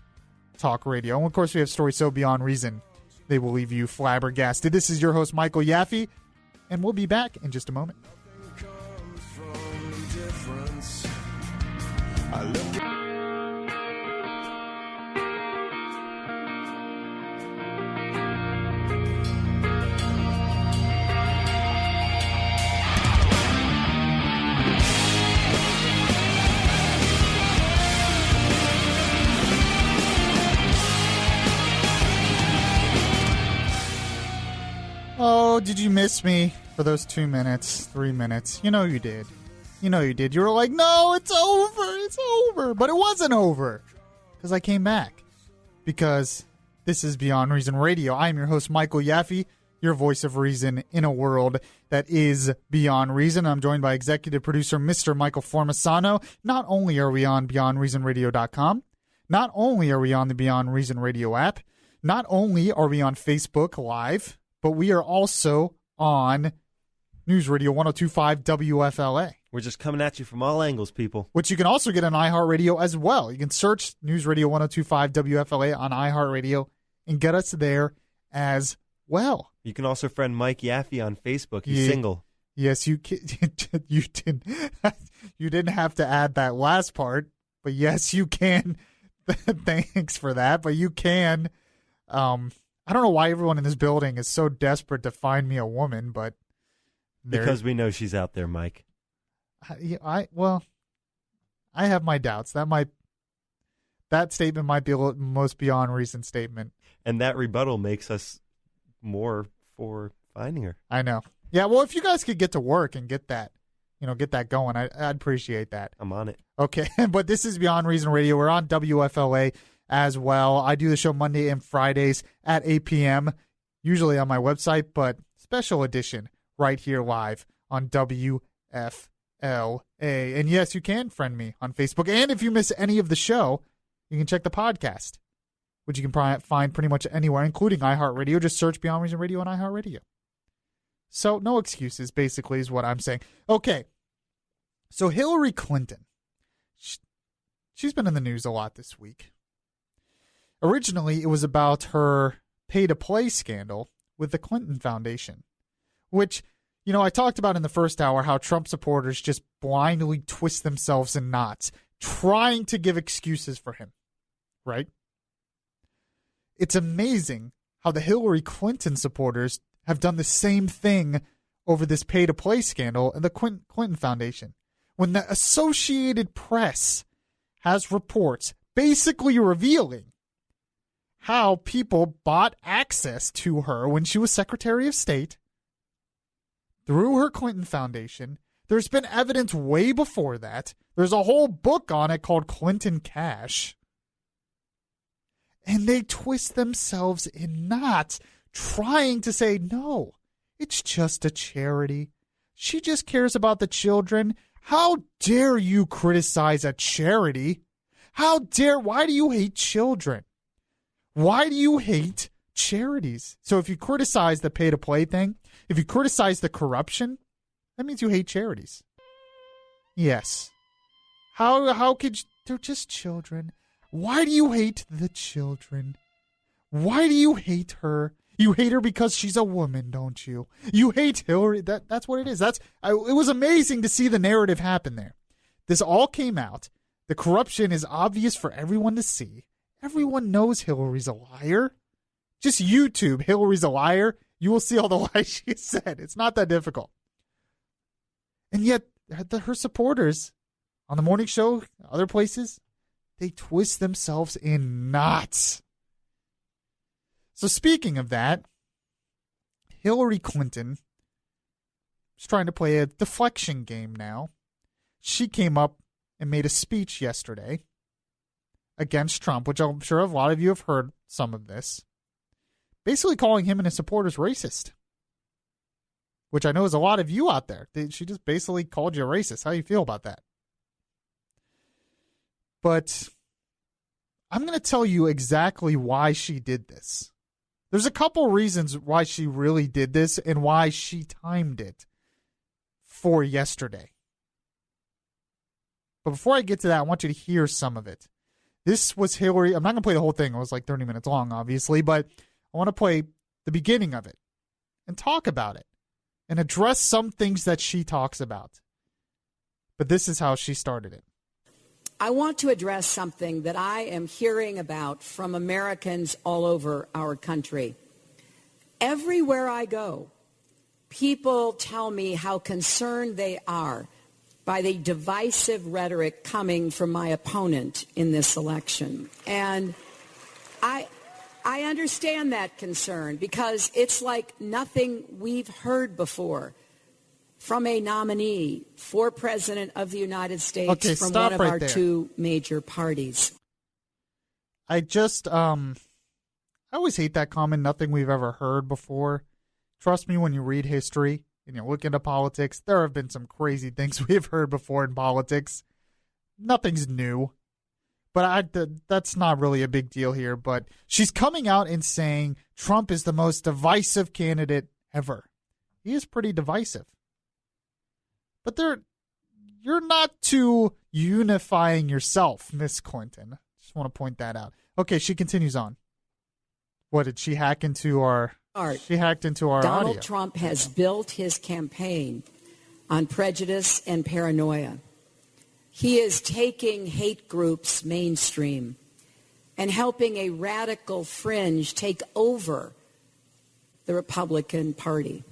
Talk Radio. And, of course, we have stories so beyond reason they will leave you flabbergasted. This is your host, Michael Yaffee, and we'll be back in just a moment. Oh, did you miss me for those 2 minutes, 3 minutes? You know you did. You know you did. You were like, no, it's over. It's over. But it wasn't over because I came back. Because this is Beyond Reason Radio. I am your host, Michael Yaffee, your voice of reason in a world that is beyond reason. I'm joined by executive producer Mr. Michael Formasano. Not only are we on BeyondReasonRadio.com, not only are we on the Beyond Reason Radio app, not only are we on Facebook Live, but we are also on News Radio 102.5 WFLA. We're just coming at you from all angles, people. Which you can also get on iHeartRadio as well. You can search News Radio 102.5 WFLA on iHeartRadio and get us there as well. You can also friend Mike Yaffee on Facebook. He's single. Yes, you didn't. You didn't have to add that last part, but yes, you can. Thanks for that, but you can. I don't know why everyone in this building is so desperate to find me a woman, but because we know she's out there, Mike. I have my doubts. That statement might be the most beyond reason statement, and that rebuttal makes us more for finding her. I know. Yeah. Well, if you guys could get to work and get that going, I'd appreciate that. I'm on it. Okay, but this is Beyond Reason Radio. We're on WFLA as well. I do the show Monday and Fridays at 8 p.m., usually on my website, but special edition right here live on WFLA. And yes, you can friend me on Facebook. And if you miss any of the show, you can check the podcast, which you can find pretty much anywhere, including iHeartRadio. Just search Beyond Reason Radio on iHeartRadio. So no excuses, basically, is what I'm saying. Okay, so Hillary Clinton, she's been in the news a lot this week. Originally, it was about her pay-to-play scandal with the Clinton Foundation, which, I talked about in the first hour how Trump supporters just blindly twist themselves in knots, trying to give excuses for him, right? It's amazing how the Hillary Clinton supporters have done the same thing over this pay-to-play scandal and the Clinton Foundation. When the Associated Press has reports basically revealing how people bought access to her when she was Secretary of State through her Clinton Foundation. There's been evidence way before that. There's a whole book on it called Clinton Cash. And they twist themselves in knots trying to say, no, it's just a charity. She just cares about the children. How dare you criticize a charity? Why do you hate children? Why do you hate charities? So if you criticize the pay-to-play thing, if you criticize the corruption, that means you hate charities. Yes. How could you? They're just children. Why do you hate the children? Why do you hate her? You hate her because she's a woman, don't you? You hate Hillary. That's what it is. It was amazing to see the narrative happen there. This all came out. The corruption is obvious for everyone to see. Everyone knows Hillary's a liar. Just YouTube, Hillary's a liar. You will see all the lies she said. It's not that difficult. And yet, her supporters on the morning show, other places, they twist themselves in knots. So speaking of that, Hillary Clinton is trying to play a deflection game now. She came up and made a speech yesterday against Trump, which I'm sure a lot of you have heard some of this, basically calling him and his supporters racist, which I know is a lot of you out there. She just basically called you a racist. How do you feel about that? But I'm going to tell you exactly why she did this. There's a couple reasons why she really did this and why she timed it for yesterday. But before I get to that, I want you to hear some of it. This was Hillary. I'm not going to play the whole thing. It was like 30 minutes long, obviously, but I want to play the beginning of it and talk about it and address some things that she talks about. But this is how she started it. I want to address something that I am hearing about from Americans all over our country. Everywhere I go, people tell me how concerned they are by the divisive rhetoric coming from my opponent in this election. And I understand that concern because it's like nothing we've heard before from a nominee for President of the United States from one of our two major parties. I always hate that comment, nothing we've ever heard before. Trust me, when you read history and you look into politics, there have been some crazy things we have heard before in politics. Nothing's new. But that's not really a big deal here. But she's coming out and saying Trump is the most divisive candidate ever. He is pretty divisive. But you're not too unifying yourself, Miss Clinton. Just want to point that out. Okay, she continues on. What, did she hack into our... She hacked into our Donald audio. Trump has built his campaign on prejudice and paranoia. He is taking hate groups mainstream and helping a radical fringe take over the Republican Party.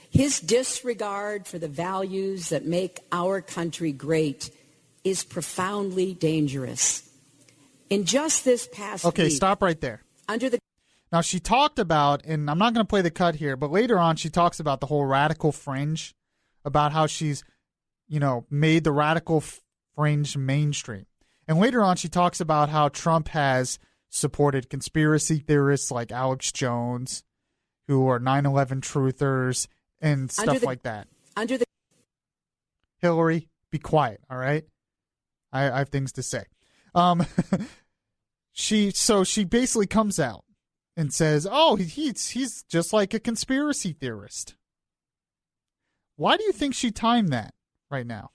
His disregard for the values that make our country great is profoundly dangerous. In just this past week... Okay, stop right there. Now, she talked about, and I'm not going to play the cut here, but later on she talks about the whole radical fringe, about how she's, made the radical fringe mainstream. And later on she talks about how Trump has supported conspiracy theorists like Alex Jones, who are 9/11 truthers and stuff like that. Hillary, be quiet, all right? I have things to say. She basically comes out and says, oh, he's just like a conspiracy theorist. Why do you think she timed that right now?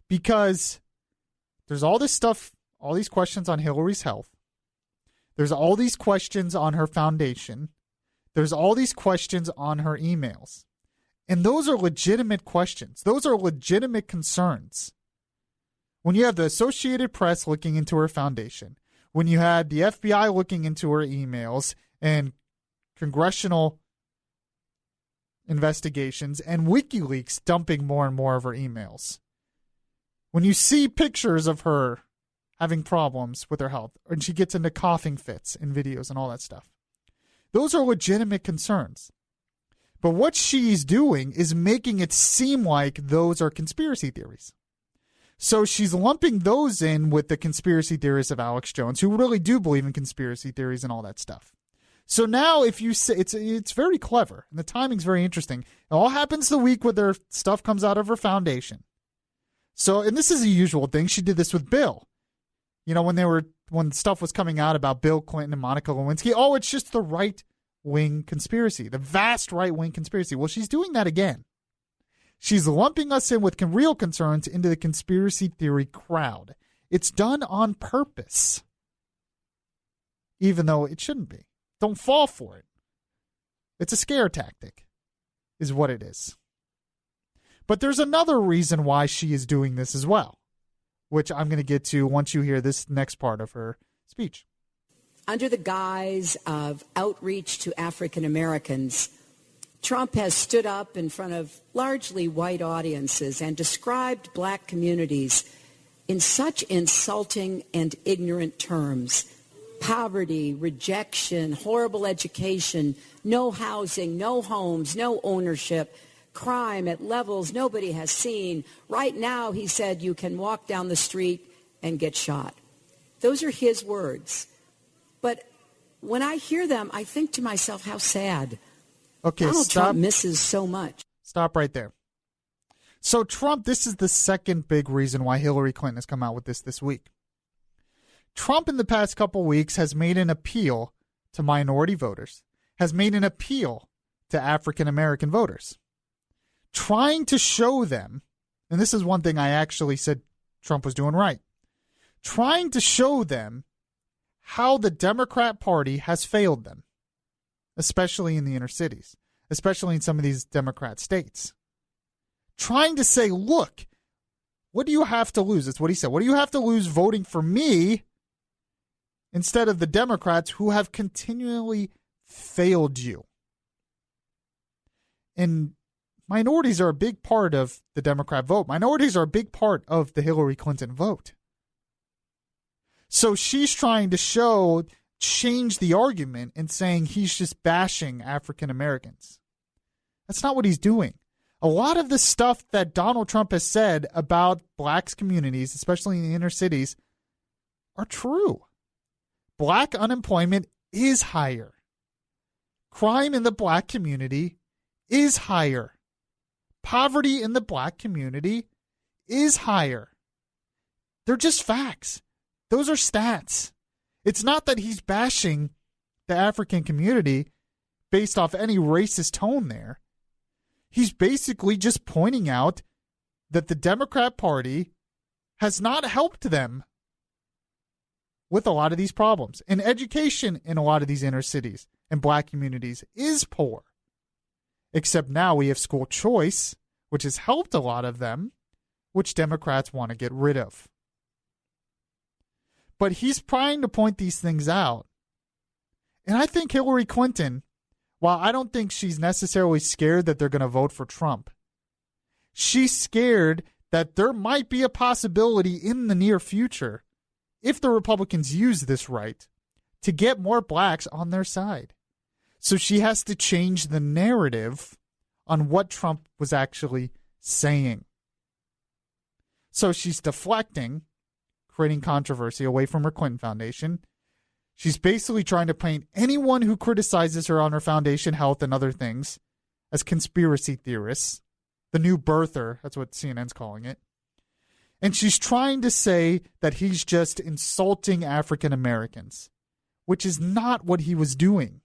Because there's all this stuff, all these questions on Hillary's health. There's all these questions on her foundation. There's all these questions on her emails. And those are legitimate questions. Those are legitimate concerns. When you have the Associated Press looking into her foundation, when you had the FBI looking into her emails and congressional investigations and WikiLeaks dumping more and more of her emails, when you see pictures of her having problems with her health and she gets into coughing fits in videos and all that stuff, those are legitimate concerns. But what she's doing is making it seem like those are conspiracy theories. So she's lumping those in with the conspiracy theorists of Alex Jones, who really do believe in conspiracy theories and all that stuff. So now if you say, it's very clever, and the timing's very interesting. It all happens the week where their stuff comes out of her foundation. So, and this is a usual thing. She did this with Bill. When stuff was coming out about Bill Clinton and Monica Lewinsky, oh, it's just the right-wing conspiracy, the vast right-wing conspiracy. Well, she's doing that again. She's lumping us in with real concerns into the conspiracy theory crowd. It's done on purpose, even though it shouldn't be. Don't fall for it. It's a scare tactic, is what it is. But there's another reason why she is doing this as well, which I'm going to get to once you hear this next part of her speech. Under the guise of outreach to African Americans, Trump has stood up in front of largely white audiences and described black communities in such insulting and ignorant terms. Poverty, rejection, horrible education, no housing, no homes, no ownership, crime at levels nobody has seen. Right now, he said, you can walk down the street and get shot. Those are his words. But when I hear them, I think to myself, how sad. Okay, Donald Trump misses so much. Stop right there. So Trump, this is the second big reason why Hillary Clinton has come out with this week. Trump in the past couple weeks has made an appeal to minority voters, has made an appeal to African American voters, trying to show them, and this is one thing I actually said Trump was doing right, trying to show them how the Democrat Party has failed them, especially in the inner cities, especially in some of these Democrat states. Trying to say, look, what do you have to lose? That's what he said. What do you have to lose voting for me instead of the Democrats who have continually failed you? And minorities are a big part of the Democrat vote. Minorities are a big part of the Hillary Clinton vote. So she's trying to show change the argument and saying he's just bashing African Americans. That's not what he's doing. A lot of the stuff that Donald Trump has said about blacks communities, especially in the inner cities, are true. Black unemployment is higher. Crime in the black community is higher. Poverty in the black community is higher. They're just facts. Those are stats. It's not that he's bashing the African community based off any racist tone there. He's basically just pointing out that the Democrat Party has not helped them with a lot of these problems. And education in a lot of these inner cities and black communities is poor. Except now we have school choice, which has helped a lot of them, which Democrats want to get rid of. But he's trying to point these things out. And I think Hillary Clinton, while I don't think she's necessarily scared that they're going to vote for Trump, she's scared that there might be a possibility in the near future, if the Republicans use this right, to get more blacks on their side. So she has to change the narrative on what Trump was actually saying. So she's deflecting, creating controversy away from her Clinton Foundation. She's basically trying to paint anyone who criticizes her on her foundation health and other things as conspiracy theorists. The new birther, that's what CNN's calling it. And she's trying to say that he's just insulting African Americans, which is not what he was doing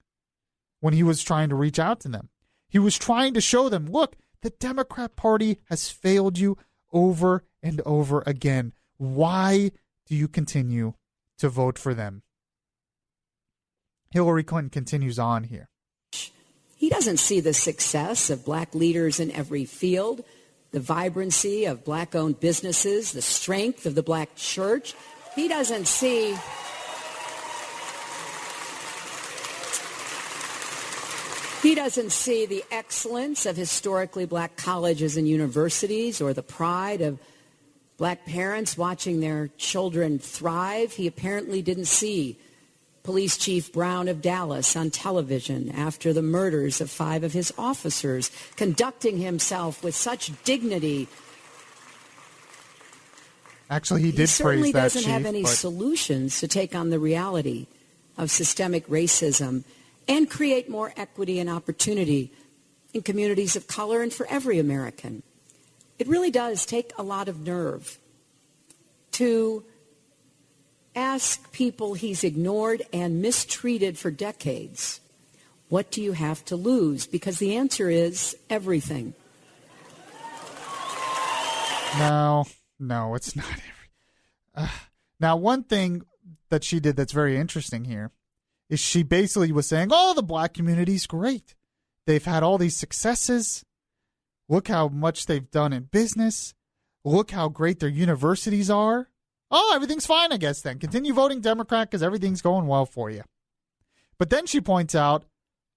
when he was trying to reach out to them. He was trying to show them, look, the Democrat Party has failed you over and over again. Why do you continue to vote for them? Hillary Clinton continues on here. He doesn't see the success of black leaders in every field, the vibrancy of black-owned businesses, the strength of the black church. He doesn't see the excellence of historically black colleges and universities or the pride of black parents watching their children thrive. He apparently didn't see Police Chief Brown of Dallas on television after the murders of 5 of his officers, conducting himself with such dignity. Actually, he did praise that chief. He certainly doesn't have any solutions to take on the reality of systemic racism and create more equity and opportunity in communities of color and for every American. It really does take a lot of nerve to ask people he's ignored and mistreated for decades, what do you have to lose? Because the answer is everything. No, it's not Now, one thing that she did that's very interesting here is she basically was saying, oh, the black community's great. They've had all these successes. Look how much they've done in business. Look how great their universities are. Oh, everything's fine, I guess, then. Continue voting Democrat because everything's going well for you. But then she points out,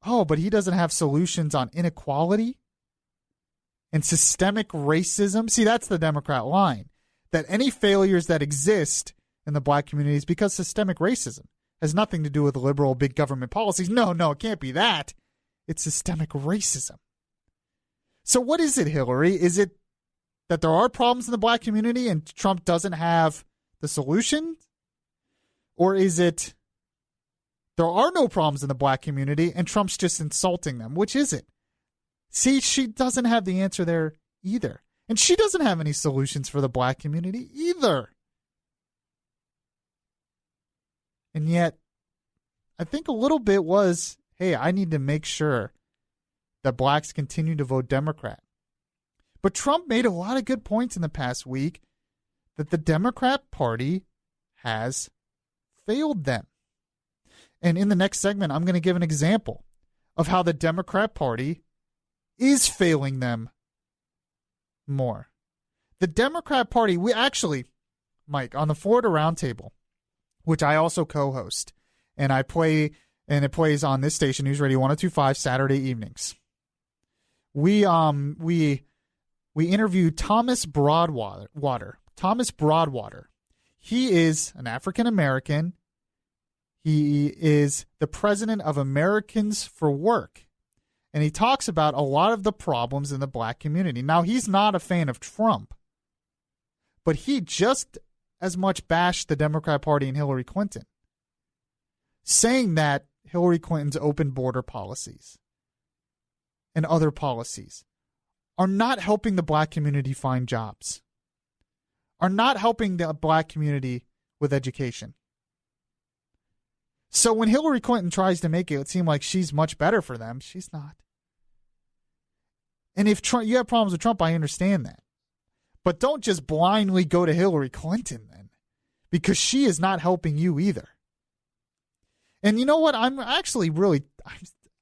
oh, but he doesn't have solutions on inequality and systemic racism. See, that's the Democrat line, that any failures that exist in the black community is because systemic racism has nothing to do with liberal big government policies. No, it can't be that. It's systemic racism. So what is it, Hillary? Is it that there are problems in the black community and Trump doesn't have the solution? Or is it there are no problems in the black community and Trump's just insulting them? Which is it? See, she doesn't have the answer there either. And she doesn't have any solutions for the black community either. And yet, I think a little bit was, hey, I need to make sure that blacks continue to vote Democrat. But Trump made a lot of good points in the past week that the Democrat Party has failed them. And in the next segment, I'm going to give an example of how the Democrat Party is failing them more. The Democrat Party, we actually, Mike, on the Florida Roundtable, which I also co-host, and I play, and it plays on this station, News Radio 102.5, Saturday evenings. We interviewed Thomas Broadwater. Thomas Broadwater. He is an African American. He is the president of Americans for Work. And he talks about a lot of the problems in the black community. Now, he's not a fan of Trump, but he just as much bashed the Democrat Party and Hillary Clinton, saying that Hillary Clinton's open border policies and other policies are not helping the black community find jobs, are not helping the black community with education. So when Hillary Clinton tries to make it seem like she's much better for them, she's not. And if you have problems with Trump, I understand that. But don't just blindly go to Hillary Clinton then, because she is not helping you either. And you know what? I'm actually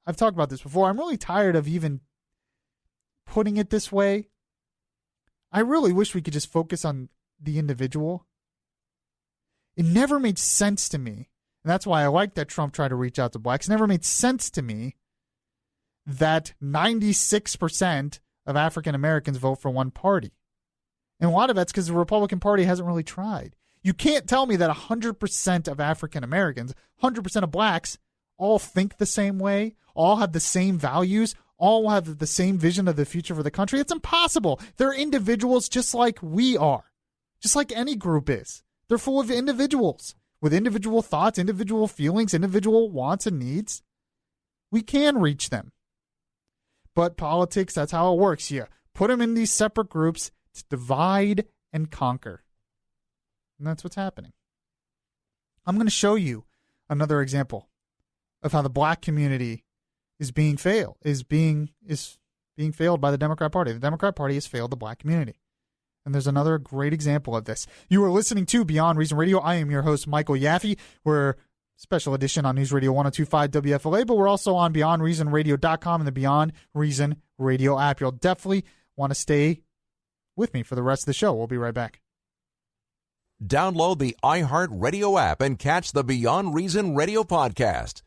I've talked about this before. I'm really tired of even putting it this way. I really wish we could just focus on the individual. It never made sense to me. And that's why I like that Trump tried to reach out to blacks. It never made sense to me that 96% of African Americans vote for one party. And a lot of that's because the Republican Party hasn't really tried. You can't tell me that 100% of African Americans, 100% of blacks, all think the same way, all have the same values, all have the same vision of the future for the country. It's impossible. They're individuals just like we are, just like any group is. They're full of individuals with individual thoughts, individual feelings, individual wants and needs. We can reach them. But politics, that's how it works. You put them in these separate groups to divide and conquer. And that's what's happening. I'm going to show you another example of how the black community is being failed by the Democrat Party. The Democrat Party has failed the black community. And there's another great example of this. You are listening to Beyond Reason Radio. I am your host, Michael Yaffee. We're special edition on News Radio 102.5 WFLA, but we're also on BeyondReasonRadio.com and the Beyond Reason Radio app. You'll definitely want to stay with me for the rest of the show. We'll be right back. Download the iHeartRadio app and catch the Beyond Reason Radio podcast.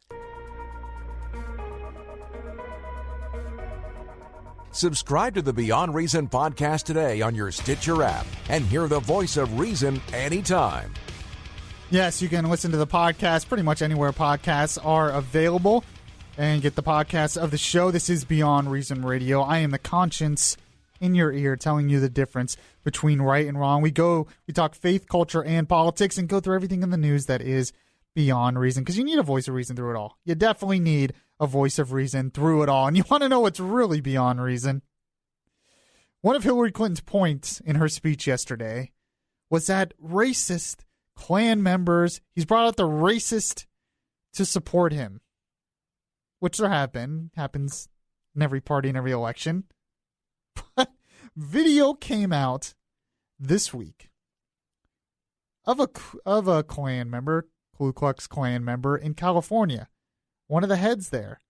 Subscribe to the Beyond Reason podcast today on your Stitcher app and hear the voice of reason anytime. Yes, you can listen to the podcast pretty much anywhere podcasts are available and get the podcast of the show. This is Beyond Reason Radio. I am the conscience in your ear telling you the difference between right and wrong. We talk faith, culture, and politics and go through everything in the news that is beyond reason, because you need a voice of reason through it all. You definitely need a voice of reason through it all. And you want to know what's really beyond reason? One of Hillary Clinton's points in her speech yesterday was that racist Klan members, he's brought out the racist to support him, which there have been, happens in every party in every election. But video came out this week of a Klan member, Ku Klux Klan member in California, one of the heads there.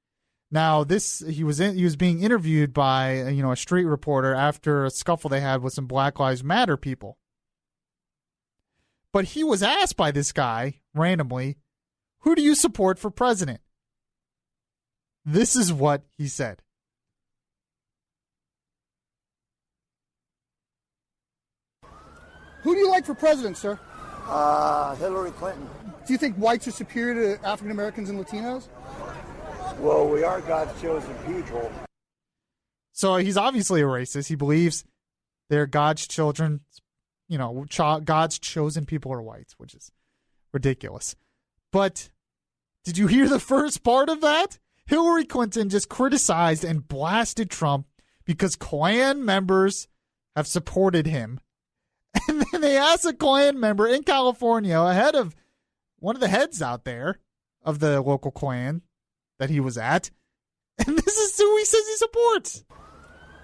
Now, he was being interviewed by a street reporter after a scuffle they had with some Black Lives Matter people. But he was asked by this guy randomly, "Who do you support for president?" This is what he said. Who do you like for president, sir? Hillary Clinton. Do you think whites are superior to African Americans and Latinos? Well, we are God's chosen people. So he's obviously a racist. He believes they're God's children. God's chosen people are whites, which is ridiculous. But did you hear the first part of that? Hillary Clinton just criticized and blasted Trump because Klan members have supported him. And then they asked a Klan member in California, ahead of one of the heads out there of the local Klan that he was at, and this is who he says he supports.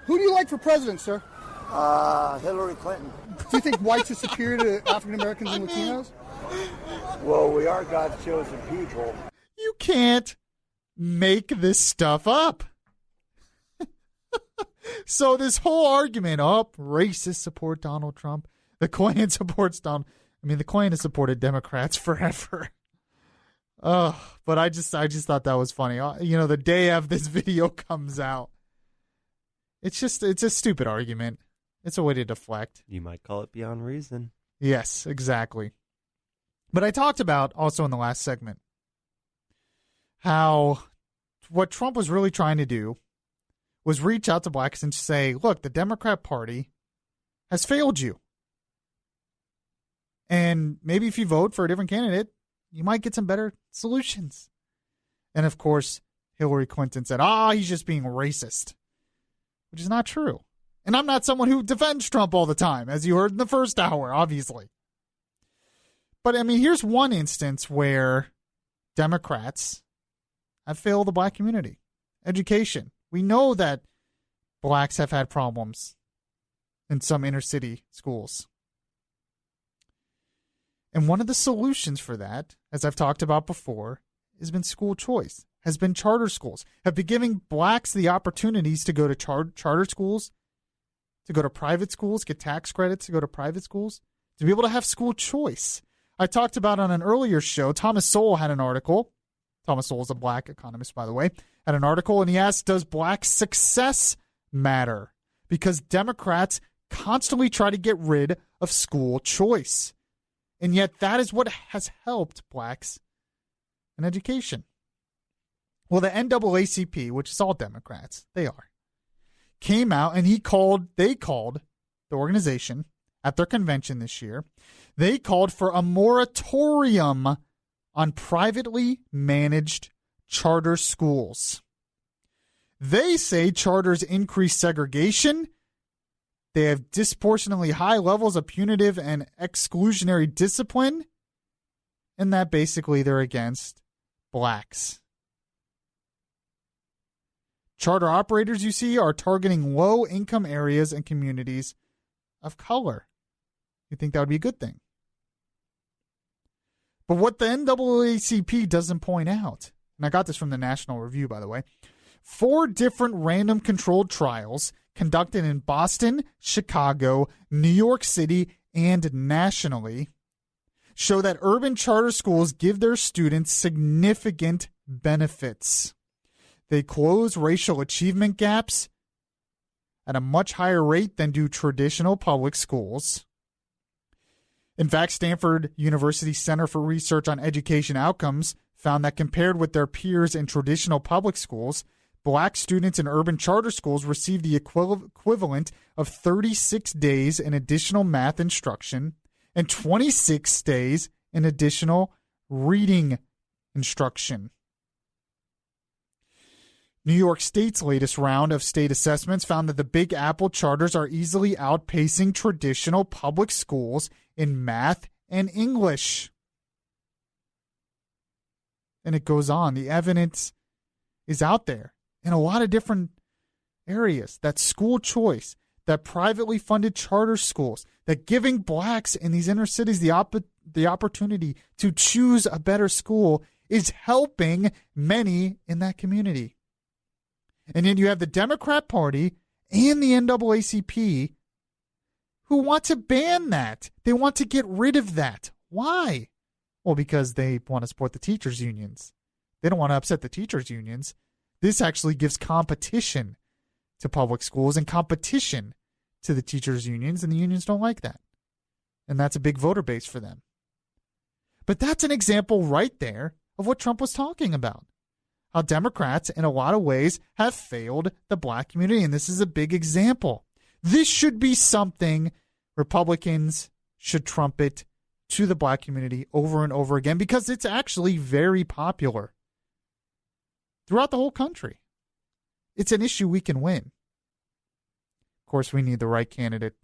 Who do you like for president, sir? Hillary Clinton. Do you think whites are superior to African Americans and Latinos? Well, we are God's chosen people. You can't make this stuff up. So this whole argument, racists support Donald Trump. The Klan supports Donald. The Klan has supported Democrats forever. But I just thought that was funny. The day after this video comes out, it's a stupid argument. It's a way to deflect. You might call it beyond reason. Yes, exactly. But I talked about also in the last segment how what Trump was really trying to do was reach out to blacks and say, look, the Democrat Party has failed you. And maybe if you vote for a different candidate, you might get some better solutions. And of course, Hillary Clinton said, he's just being racist, which is not true. And I'm not someone who defends Trump all the time, as you heard in the first hour, obviously. But, I mean, here's one instance where Democrats have failed the black community. Education. We know that blacks have had problems in some inner city schools. And one of the solutions for that, as I've talked about before, has been school choice, has been charter schools, have been giving blacks the opportunities to go to charter schools, to go to private schools, get tax credits to go to private schools, to be able to have school choice. I talked about on an earlier show, Thomas Sowell had an article. Thomas Sowell is a black economist, by the way, had an article, and he asked, does black success matter? Because Democrats constantly try to get rid of school choice. And yet that is what has helped blacks in education. Well, the NAACP, which is all Democrats, they are, came out and they called the organization at their convention this year, they called for a moratorium on privately managed charter schools. They say charters increase segregation. They have disproportionately high levels of punitive and exclusionary discipline, and that basically they're against blacks. Charter operators, you see, are targeting low-income areas and communities of color. You think that would be a good thing? But what the NAACP doesn't point out, and I got this from the National Review, by the way, 4 different random controlled trials conducted in Boston, Chicago, New York City, and nationally show that urban charter schools give their students significant benefits. They close racial achievement gaps at a much higher rate than do traditional public schools. In fact, Stanford University Center for Research on Education Outcomes found that compared with their peers in traditional public schools, black students in urban charter schools receive the equivalent of 36 days in additional math instruction and 26 days in additional reading instruction. New York State's latest round of state assessments found that the Big Apple charters are easily outpacing traditional public schools in math and English. And it goes on. The evidence is out there in a lot of different areas, that school choice, that privately funded charter schools, that giving blacks in these inner cities the opportunity to choose a better school is helping many in that community. And then you have the Democrat Party and the NAACP who want to ban that. They want to get rid of that. Why? Well, because they want to support the teachers' unions. They don't want to upset the teachers' unions. This actually gives competition to public schools and competition to the teachers' unions, and the unions don't like that. And that's a big voter base for them. But that's an example right there of what Trump was talking about. How Democrats, in a lot of ways, have failed the black community, and this is a big example. This should be something Republicans should trumpet to the black community over and over again, because it's actually very popular throughout the whole country. It's an issue we can win. Of course, we need the right candidate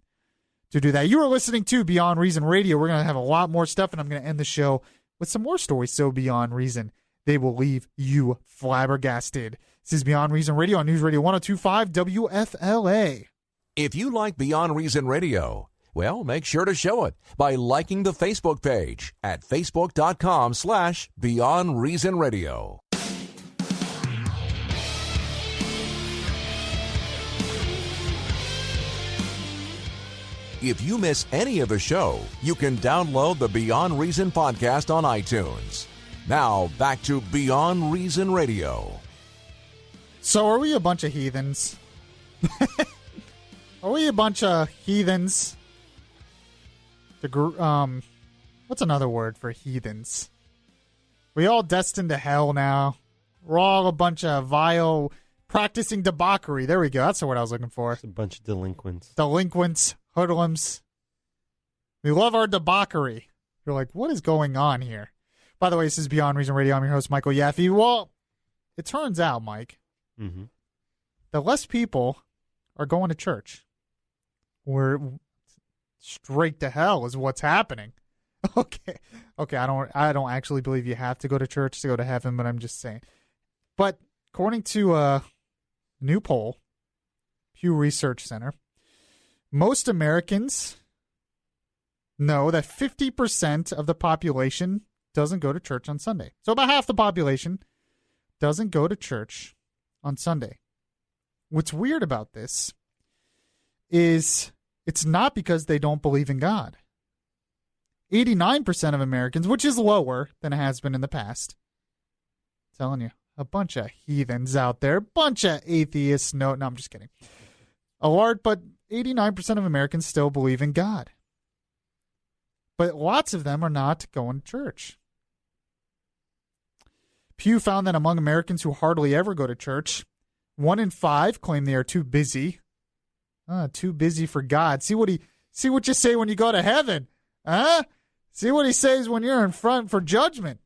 to do that. You are listening to Beyond Reason Radio. We're going to have a lot more stuff, and I'm going to end the show with some more stories so beyond reason they will leave you flabbergasted. This is Beyond Reason Radio on News Radio 102.5 WFLA. If you like Beyond Reason Radio, well, make sure to show it by liking the Facebook page at facebook.com/Beyond Reason Radio. If you miss any of the show, you can download the Beyond Reason podcast on iTunes. Now, back to Beyond Reason Radio. So, are we a bunch of heathens? Are we a bunch of heathens? What's another word for heathens? We all destined to hell now? We're all a bunch of vile, practicing debauchery. There we go. That's the word I was looking for. It's a bunch of delinquents. Delinquents, hoodlums. We love our debauchery. You're like, what is going on here? By the way, this is Beyond Reason Radio. I'm your host, Michael Yaffee. Well, it turns out, Mike, that less people are going to church. We're straight to hell is what's happening. Okay. I don't actually believe you have to go to church to go to heaven, but I'm just saying. But according to a new poll, Pew Research Center, most Americans know that 50% of the population doesn't go to church on Sunday. So about half the population doesn't go to church on Sunday. What's weird about this is it's not because they don't believe in God. 89% of Americans, which is lower than it has been in the past. I'm telling you, a bunch of heathens out there, bunch of atheists. No, I'm just kidding. But 89% of Americans still believe in God. But lots of them are not going to church. Pew found that among Americans who hardly ever go to church, 1 in 5 claim they are too busy. Too busy for God. See what you say when you go to heaven. Huh? See what he says when you're in front for judgment.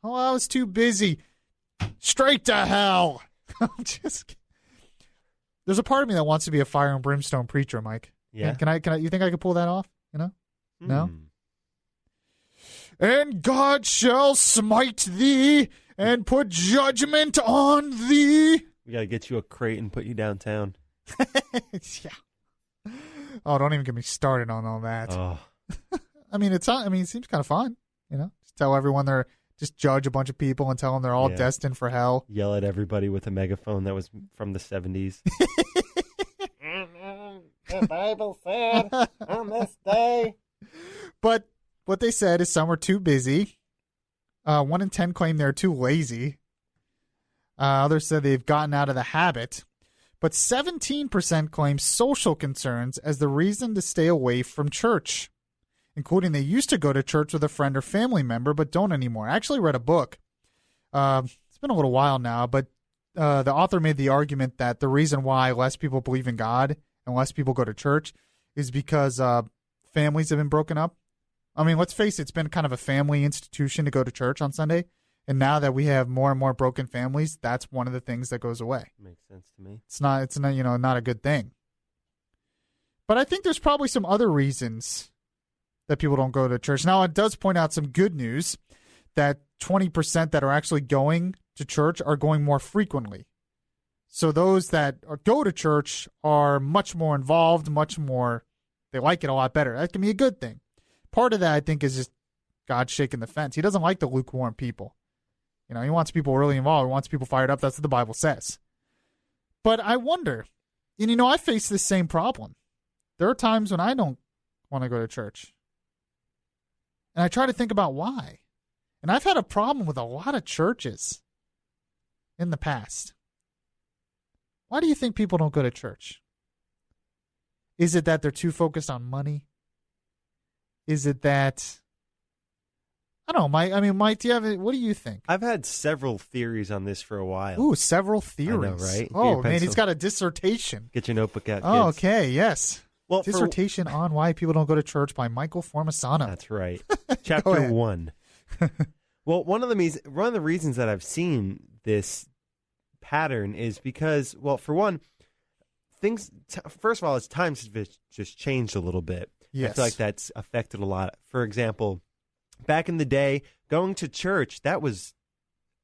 Oh, I was too busy. Straight to hell. I'm just kidding. There's a part of me that wants to be a fire and brimstone preacher, Mike. Yeah. Can I? You think I could pull that off? You know? No? And God shall smite thee and put judgment on thee. We got to get you a crate and put you downtown. Yeah. Oh, don't even get me started on all that. Oh. it seems kind of fun, you know? Just tell everyone just judge a bunch of people and tell them they're all destined for hell. Yell at everybody with a megaphone that was from the 70s. The Bible said on this day. But what they said is some are too busy. 1 in 10 claim they're too lazy. Others said they've gotten out of the habit. But 17% claim social concerns as the reason to stay away from church, including they used to go to church with a friend or family member but don't anymore. I actually read a book. It's been a little while now, but the author made the argument that the reason why less people believe in God and less people go to church is because families have been broken up. I mean, let's face it, it's been kind of a family institution to go to church on Sunday. And now that we have more and more broken families, that's one of the things that goes away. Makes sense to me. It's not, not a good thing. But I think there's probably some other reasons that people don't go to church. Now, it does point out some good news that 20% that are actually going to church are going more frequently. So those that go to church are much more involved, they like it a lot better. That can be a good thing. Part of that, I think, is just God shaking the fence. He doesn't like the lukewarm people. He wants people really involved. He wants people fired up. That's what the Bible says. But I wonder, and I face this same problem. There are times when I don't want to go to church. And I try to think about why. And I've had a problem with a lot of churches in the past. Why do you think people don't go to church? Is it that they're too focused on money? Is it that... I don't know, Mike. Mike, what do you think? I've had several theories on this for a while. Ooh, several theories. I know, right? Oh, man, he's got a dissertation. Get your notebook out, Oh, kids. okay, yes. Well, dissertation on why people don't go to church by Michael Formasano. That's right. Chapter 1. Well, one of the reasons that I've seen this pattern is because, well, for one, first of all, as times have just changed a little bit. Yes. I feel like that's affected a lot. For example, back in the day, going to church, that was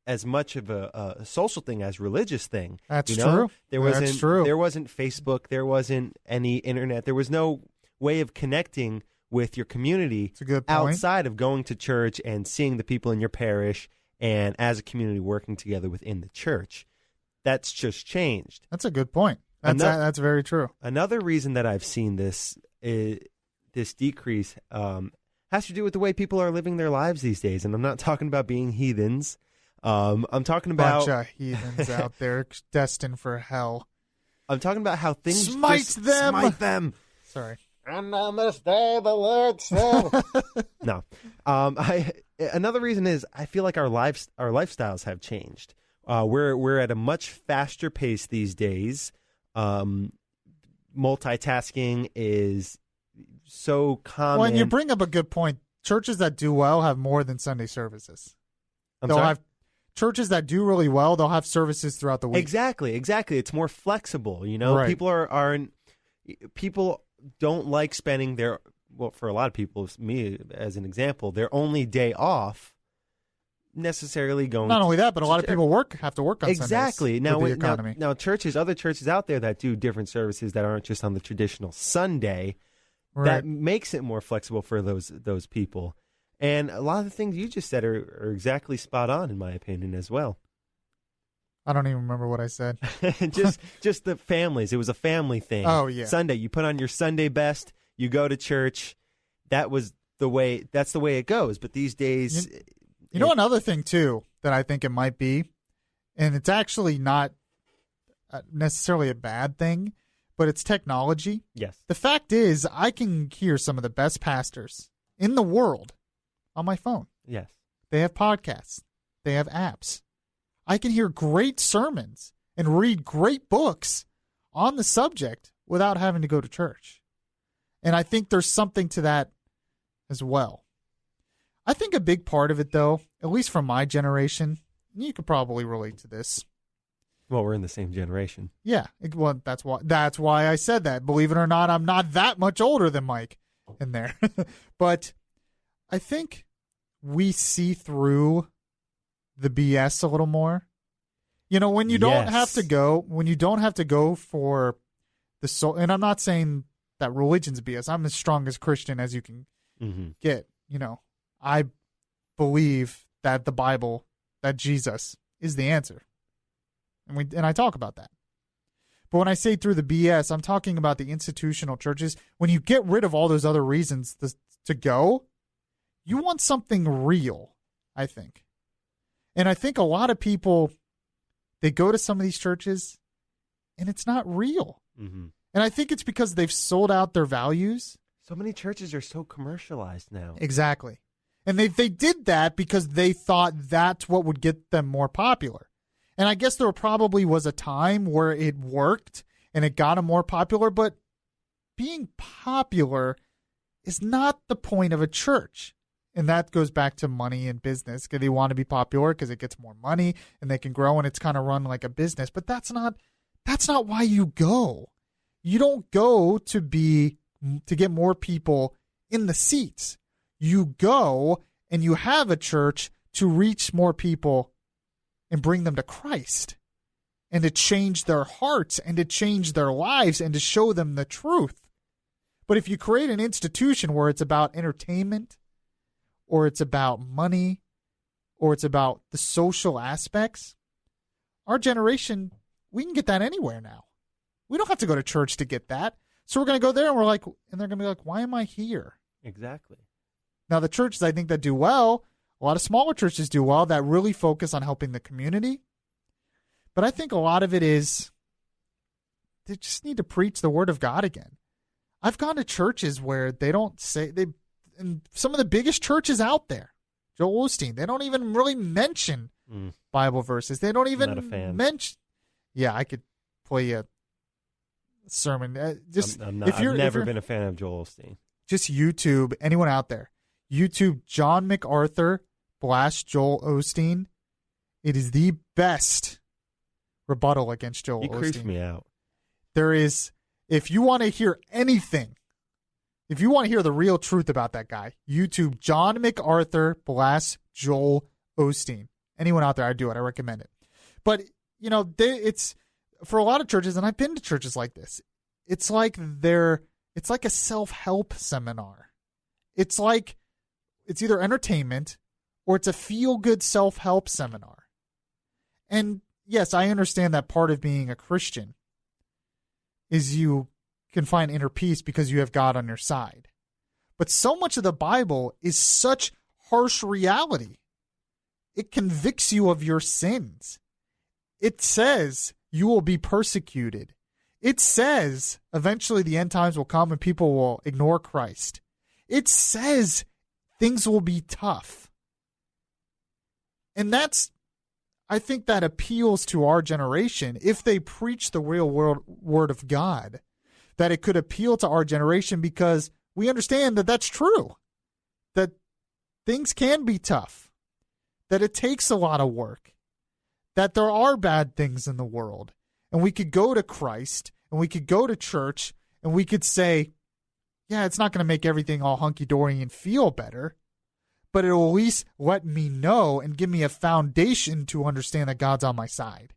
as much of a social thing as religious thing. That's true. That's true. There wasn't Facebook. There wasn't any internet. There was no way of connecting with your community That's a good point. Outside of going to church and seeing the people in your parish and as a community working together within the church. That's just changed. That's a good point. That's very true. Another reason that I've seen this decrease has to do with the way people are living their lives these days. And I'm not talking about being heathens. I'm talking about... bunch of heathens out there destined for hell. I'm talking about how things Smite them! Sorry. And on this day the Lord said... No. Another reason is I feel like our lifestyles have changed. We're at a much faster pace these days. Multitasking is so common. Well, and you bring up a good point. Churches that do well have more than Sunday services. They'll have churches that do really well. They'll have services throughout the week. Exactly. It's more flexible. You know, right. People don't like spending their, well, for a lot of people, me as an example, their only day off necessarily going. Not only that, but a lot of people have to work on exactly. Sundays with the economy. Now, other churches out there that do different services that aren't just on the traditional Sunday. Right. That makes it more flexible for those people. And a lot of the things you just said are exactly spot on, in my opinion, as well. I don't even remember what I said. just the families. It was a family thing. Oh, yeah. Sunday, you put on your Sunday best, you go to church. That's the way it goes. But these days... You know another thing, too, that I think it might be, and it's actually not necessarily a bad thing, but it's technology. Yes. The fact is, I can hear some of the best pastors in the world on my phone. Yes. They have podcasts. They have apps. I can hear great sermons and read great books on the subject without having to go to church. And I think there's something to that as well. I think a big part of it, though, at least from my generation, you could probably relate to this. Well, we're in the same generation. Yeah. Well, that's why I said that. Believe it or not, I'm not that much older than Mike in there. But I think we see through the BS a little more. You know, when you don't have to go for the soul, and I'm not saying that religion's BS. I'm as strong as Christian as you can get. You know, I believe that the Bible, that Jesus is the answer. And I talk about that. But when I say through the BS, I'm talking about the institutional churches. When you get rid of all those other reasons to go, you want something real, I think. And I think a lot of people, they go to some of these churches, and it's not real. Mm-hmm. And I think it's because they've sold out their values. So many churches are so commercialized now. Exactly. And they did that because they thought that's what would get them more popular. And I guess there probably was a time where it worked and it got them more popular, but being popular is not the point of a church. And that goes back to money and business. They want to be popular because it gets more money and they can grow and it's kind of run like a business. But that's not why you go. You don't go to get more people in the seats. You go and you have a church to reach more people and bring them to Christ and to change their hearts and to change their lives and to show them the truth. But if you create an institution where it's about entertainment or it's about money or it's about the social aspects, our generation, we can get that anywhere now. We don't have to go to church to get that. So we're going to go there and they're going to be like, why am I here? Exactly. Now, the churches I think that do well, a lot of smaller churches do well that really focus on helping the community. But I think a lot of it is they just need to preach the word of God again. I've gone to churches where they don't say, and some of the biggest churches out there, Joel Osteen, they don't even really mention Bible verses. They don't even mention. Yeah, I could play a sermon. I've never been a fan of Joel Osteen. Just YouTube, anyone out there, YouTube John MacArthur blast Joel Osteen. It is the best rebuttal against Joel Osteen. He creeps me out. There is, if you want to hear anything, if you want to hear the real truth about that guy, YouTube John MacArthur blast Joel Osteen. Anyone out there, I do it. I recommend it. But, you know, it's for a lot of churches, and I've been to churches like this, it's like a self-help seminar. It's like it's either entertainment or it's a feel-good self-help seminar. And yes, I understand that part of being a Christian is you can find inner peace because you have God on your side. But so much of the Bible is such harsh reality. It convicts you of your sins. It says you will be persecuted. It says eventually the end times will come and people will ignore Christ. It says things will be tough. And I think that appeals to our generation. If they preach the real word of God, that it could appeal to our generation because we understand that that's true, that things can be tough, that it takes a lot of work, that there are bad things in the world. And we could go to Christ and we could go to church and we could say, yeah, it's not going to make everything all hunky-dory and feel better, but it'll at least let me know and give me a foundation to understand that God's on my side.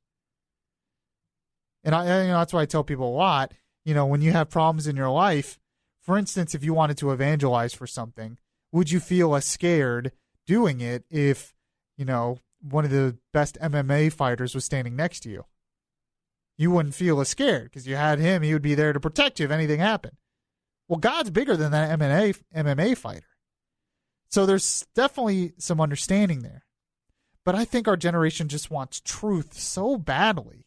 And that's why I tell people a lot, when you have problems in your life, for instance, if you wanted to evangelize for something, would you feel less scared doing it if, one of the best MMA fighters was standing next to you? You wouldn't feel as scared because you had him. He would be there to protect you if anything happened. Well, God's bigger than that MMA fighter. So there's definitely some understanding there. But I think our generation just wants truth so badly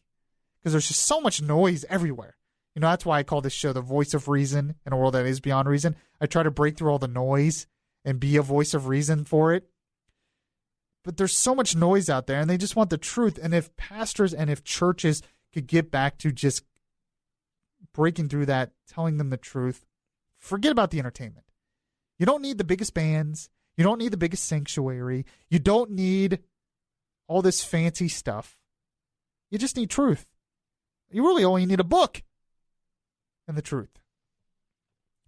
because there's just so much noise everywhere. That's why I call this show The Voice of Reason in a world that is beyond reason. I try to break through all the noise and be a voice of reason for it. But there's so much noise out there, and they just want the truth. And if pastors and if churches could get back to just breaking through that, telling them the truth, forget about the entertainment. You don't need the biggest bands. You don't need the biggest sanctuary. You don't need all this fancy stuff. You just need truth. You really only need a book and the truth.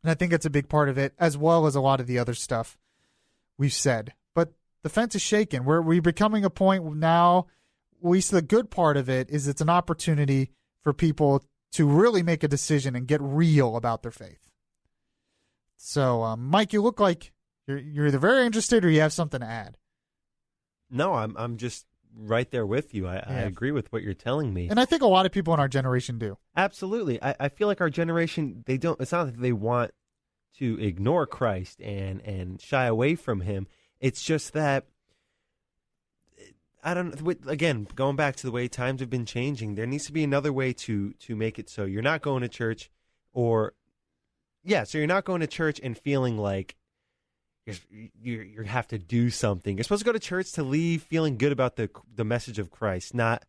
And I think it's a big part of it, as well as a lot of the other stuff we've said. But the fence is shaken. We're becoming a point now, at least the good part of it is it's an opportunity for people to really make a decision and get real about their faith. So, Mike, you look like you're either very interested or you have something to add. No, I'm just right there with you. I agree with what you're telling me. And I think a lot of people in our generation do. Absolutely. I feel like our generation, it's not that they want to ignore Christ and shy away from him. It's just that, again, going back to the way times have been changing, there needs to be another way to make it so you're not going to church so you're not going to church and feeling like you have to do something. You're supposed to go to church to leave feeling good about the message of Christ, not.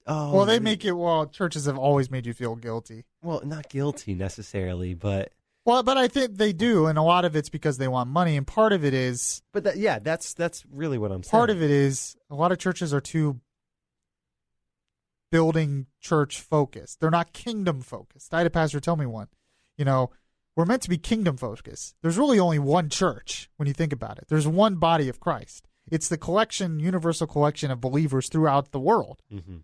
Oh, well, churches have always made you feel guilty. Well, not guilty necessarily, but. Well, but I think they do, and a lot of it's because they want money, and part of it is. But that's really what I'm saying. Part of it is a lot of churches are too building church focused. They're not kingdom focused. I had a pastor tell me one. We're meant to be kingdom focused. There's really only one church when you think about it. There's one body of Christ. It's the universal collection of believers throughout the world. Mm-hmm.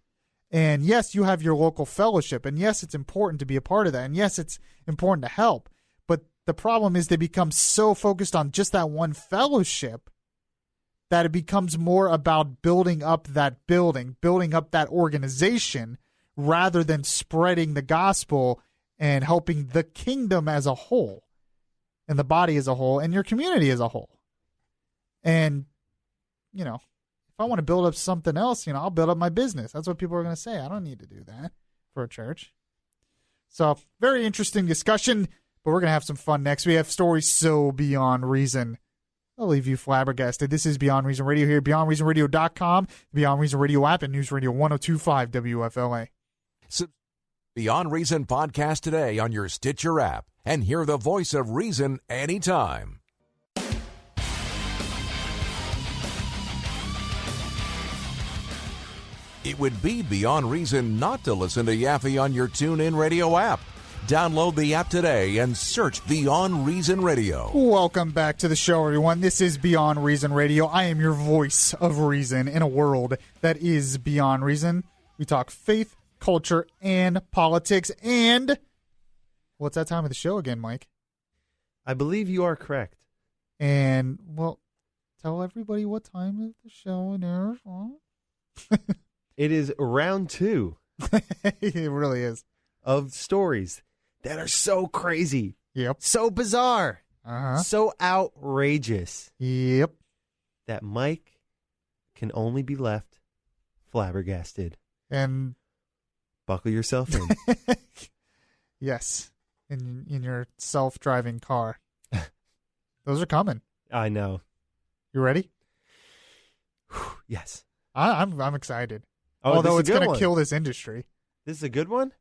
And yes, you have your local fellowship. And yes, it's important to be a part of that. And yes, it's important to help. But the problem is they become so focused on just that one fellowship that it becomes more about building up that building, building up that organization, rather than spreading the gospel and helping the kingdom as a whole, and the body as a whole, and your community as a whole. And, if I want to build up something else, I'll build up my business. That's what people are going to say. I don't need to do that for a church. So, very interesting discussion, but we're going to have some fun next. We have stories so beyond reason. I'll leave you flabbergasted. This is Beyond Reason Radio here, beyondreasonradio.com, Beyond Reason Radio app, and News Radio 102.5 WFLA. Beyond Reason podcast today on your Stitcher app and hear the voice of reason anytime. It would be beyond reason not to listen to Yaffee on your TuneIn Radio app. Download the app today and search Beyond Reason Radio. Welcome back to the show, everyone. This is Beyond Reason Radio. I am your voice of reason in a world that is beyond reason. We talk faith, culture, and politics. And what's that time of the show again, Mike? I believe you are correct. And, well, tell everybody what time of the show it is. It is round 2. It really is. Of stories that are so crazy. Yep. So bizarre. Uh-huh. So outrageous. Yep. That Mike can only be left flabbergasted. And buckle yourself in. Yes. In your self-driving car. Those are coming. I know. You ready? Yes. I'm excited. Oh, although this is it's a good going one. to kill this industry. This is a good one?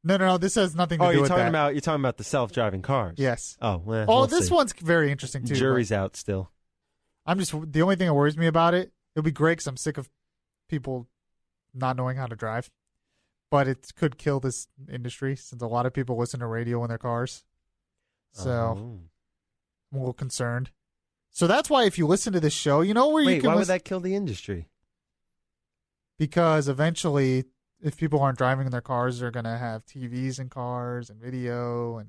No. This has nothing to do with that. You're talking about the self-driving cars. Yes. Oh, well. Oh, we'll this see. one's very interesting too. Jury's out still. The only thing that worries me about it, it'll be great because I'm sick of people not knowing how to drive. But it could kill this industry since a lot of people listen to radio in their cars. So I'm a little concerned. So that's why if you listen to this show, you know where you can why would that kill the industry? Because eventually, if people aren't driving in their cars, they're going to have TVs in cars and video. And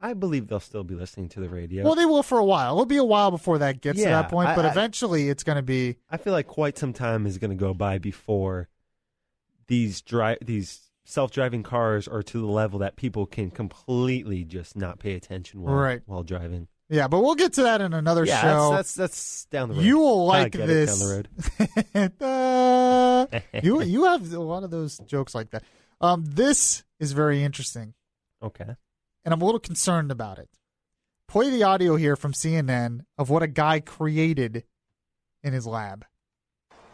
I believe they'll still be listening to the radio. well, they will for a while. It'll be a while before that gets to Yeah, that point, but eventually it's going to be. I feel like quite some time is going to go by before these self-driving cars are to the level that people can completely just not pay attention while driving. Yeah, but we'll get to that in another show. That's down the road. You will like this. Down the road. You have a lot of those jokes like that. This is very interesting. Okay. And I'm a little concerned about it. Play the audio here from CNN of what a guy created in his lab.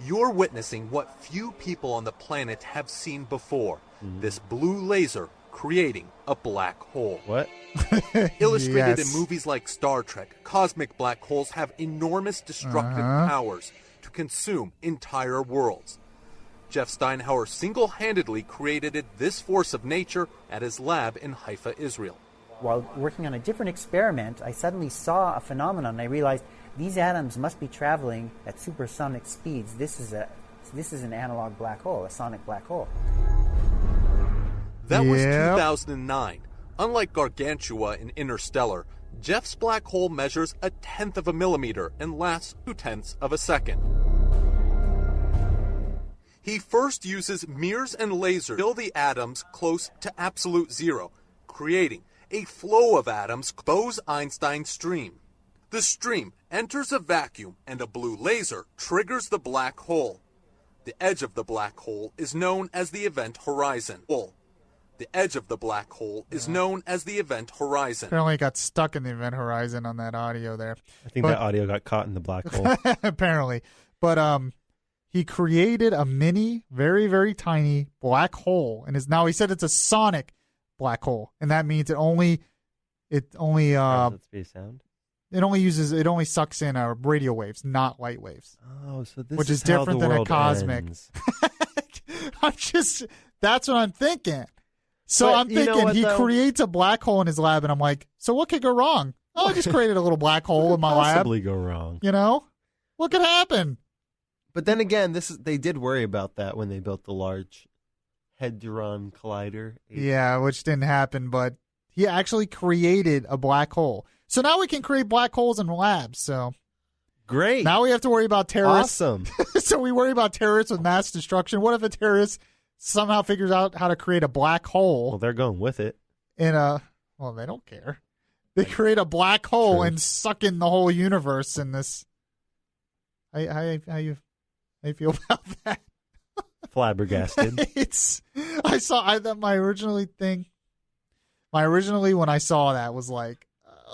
You're witnessing what few people on the planet have seen before. This blue laser creating a black hole. What? Illustrated Yes. in movies like Star Trek, cosmic black holes have enormous destructive powers to consume entire worlds. Jeff Steinhauer single-handedly created this force of nature at his lab in Haifa, Israel. While working on a different experiment, I suddenly saw a phenomenon and I realized these atoms must be traveling at supersonic speeds. This is an analog black hole, a sonic black hole. That was 2009. Unlike Gargantua in Interstellar, Jeff's black hole measures 1/10 of a millimeter and lasts 0.2 of a second. He first uses mirrors and lasers to fill the atoms close to absolute zero, creating a flow of atoms, Bose-Einstein stream. The stream enters a vacuum and a blue laser triggers the black hole. The edge of the black hole is known as the event horizon. The edge of the black hole is known as the event horizon. Apparently it got stuck in the event horizon on that audio there. I think that audio got caught in the black hole. Apparently. But he created a mini, very, very tiny black hole. And now he said it's a sonic black hole. And that means it only sound? It only sucks in radio waves, not light waves. Oh, so this which is how different the than a world cosmic. ends. That's what I'm thinking. So But I'm you know thinking what, he though? creates a black hole in his lab, and I'm like, so what could go wrong? Oh, I just created a little black hole in my lab. Possibly go wrong. You know, what could happen? But then again, they did worry about that when they built the Large Hadron Collider. Yeah, which didn't happen, but he actually created a black hole. So now we can create black holes in labs. So great. Now we have to worry about terrorists. Awesome. So we worry about terrorists with mass destruction. What if a terrorist somehow figures out how to create a black hole? Well, they're going with it. They don't care. They create a black hole and suck in the whole universe in this. How you feel about that? Flabbergasted. My originally when I saw that was like,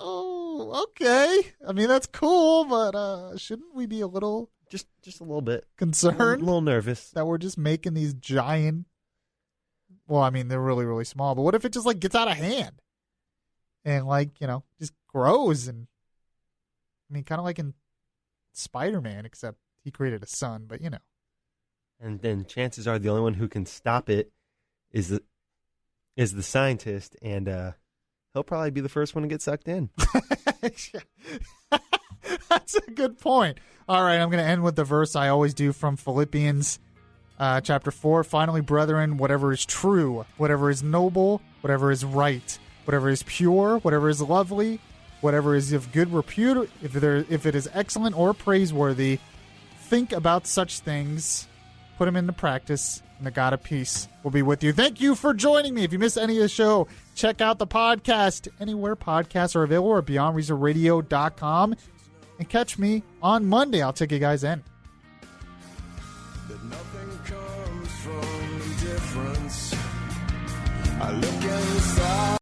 oh, okay. I mean, that's cool, but shouldn't we be a little just a little bit concerned, a little nervous that we're just making these giant? Well, I mean, they're really, really small, but what if it just like gets out of hand and just grows? And I mean, kind of like in Spider-Man, except he created a sun, but And then chances are the only one who can stop it is the scientist, and he'll probably be the first one to get sucked in. That's a good point. All right, I'm going to end with the verse I always do from Philippians chapter 4. Finally, brethren, whatever is true, whatever is noble, whatever is right, whatever is pure, whatever is lovely, whatever is of good repute, if it is excellent or praiseworthy, think about such things, put them into practice, and the God of peace will be with you. Thank you for joining me. If you missed any of the show, check out the podcast anywhere podcasts are available or beyondreasonradio.com. And catch me on Monday. I'll take you guys in. That nothing comes from indifference. I look inside.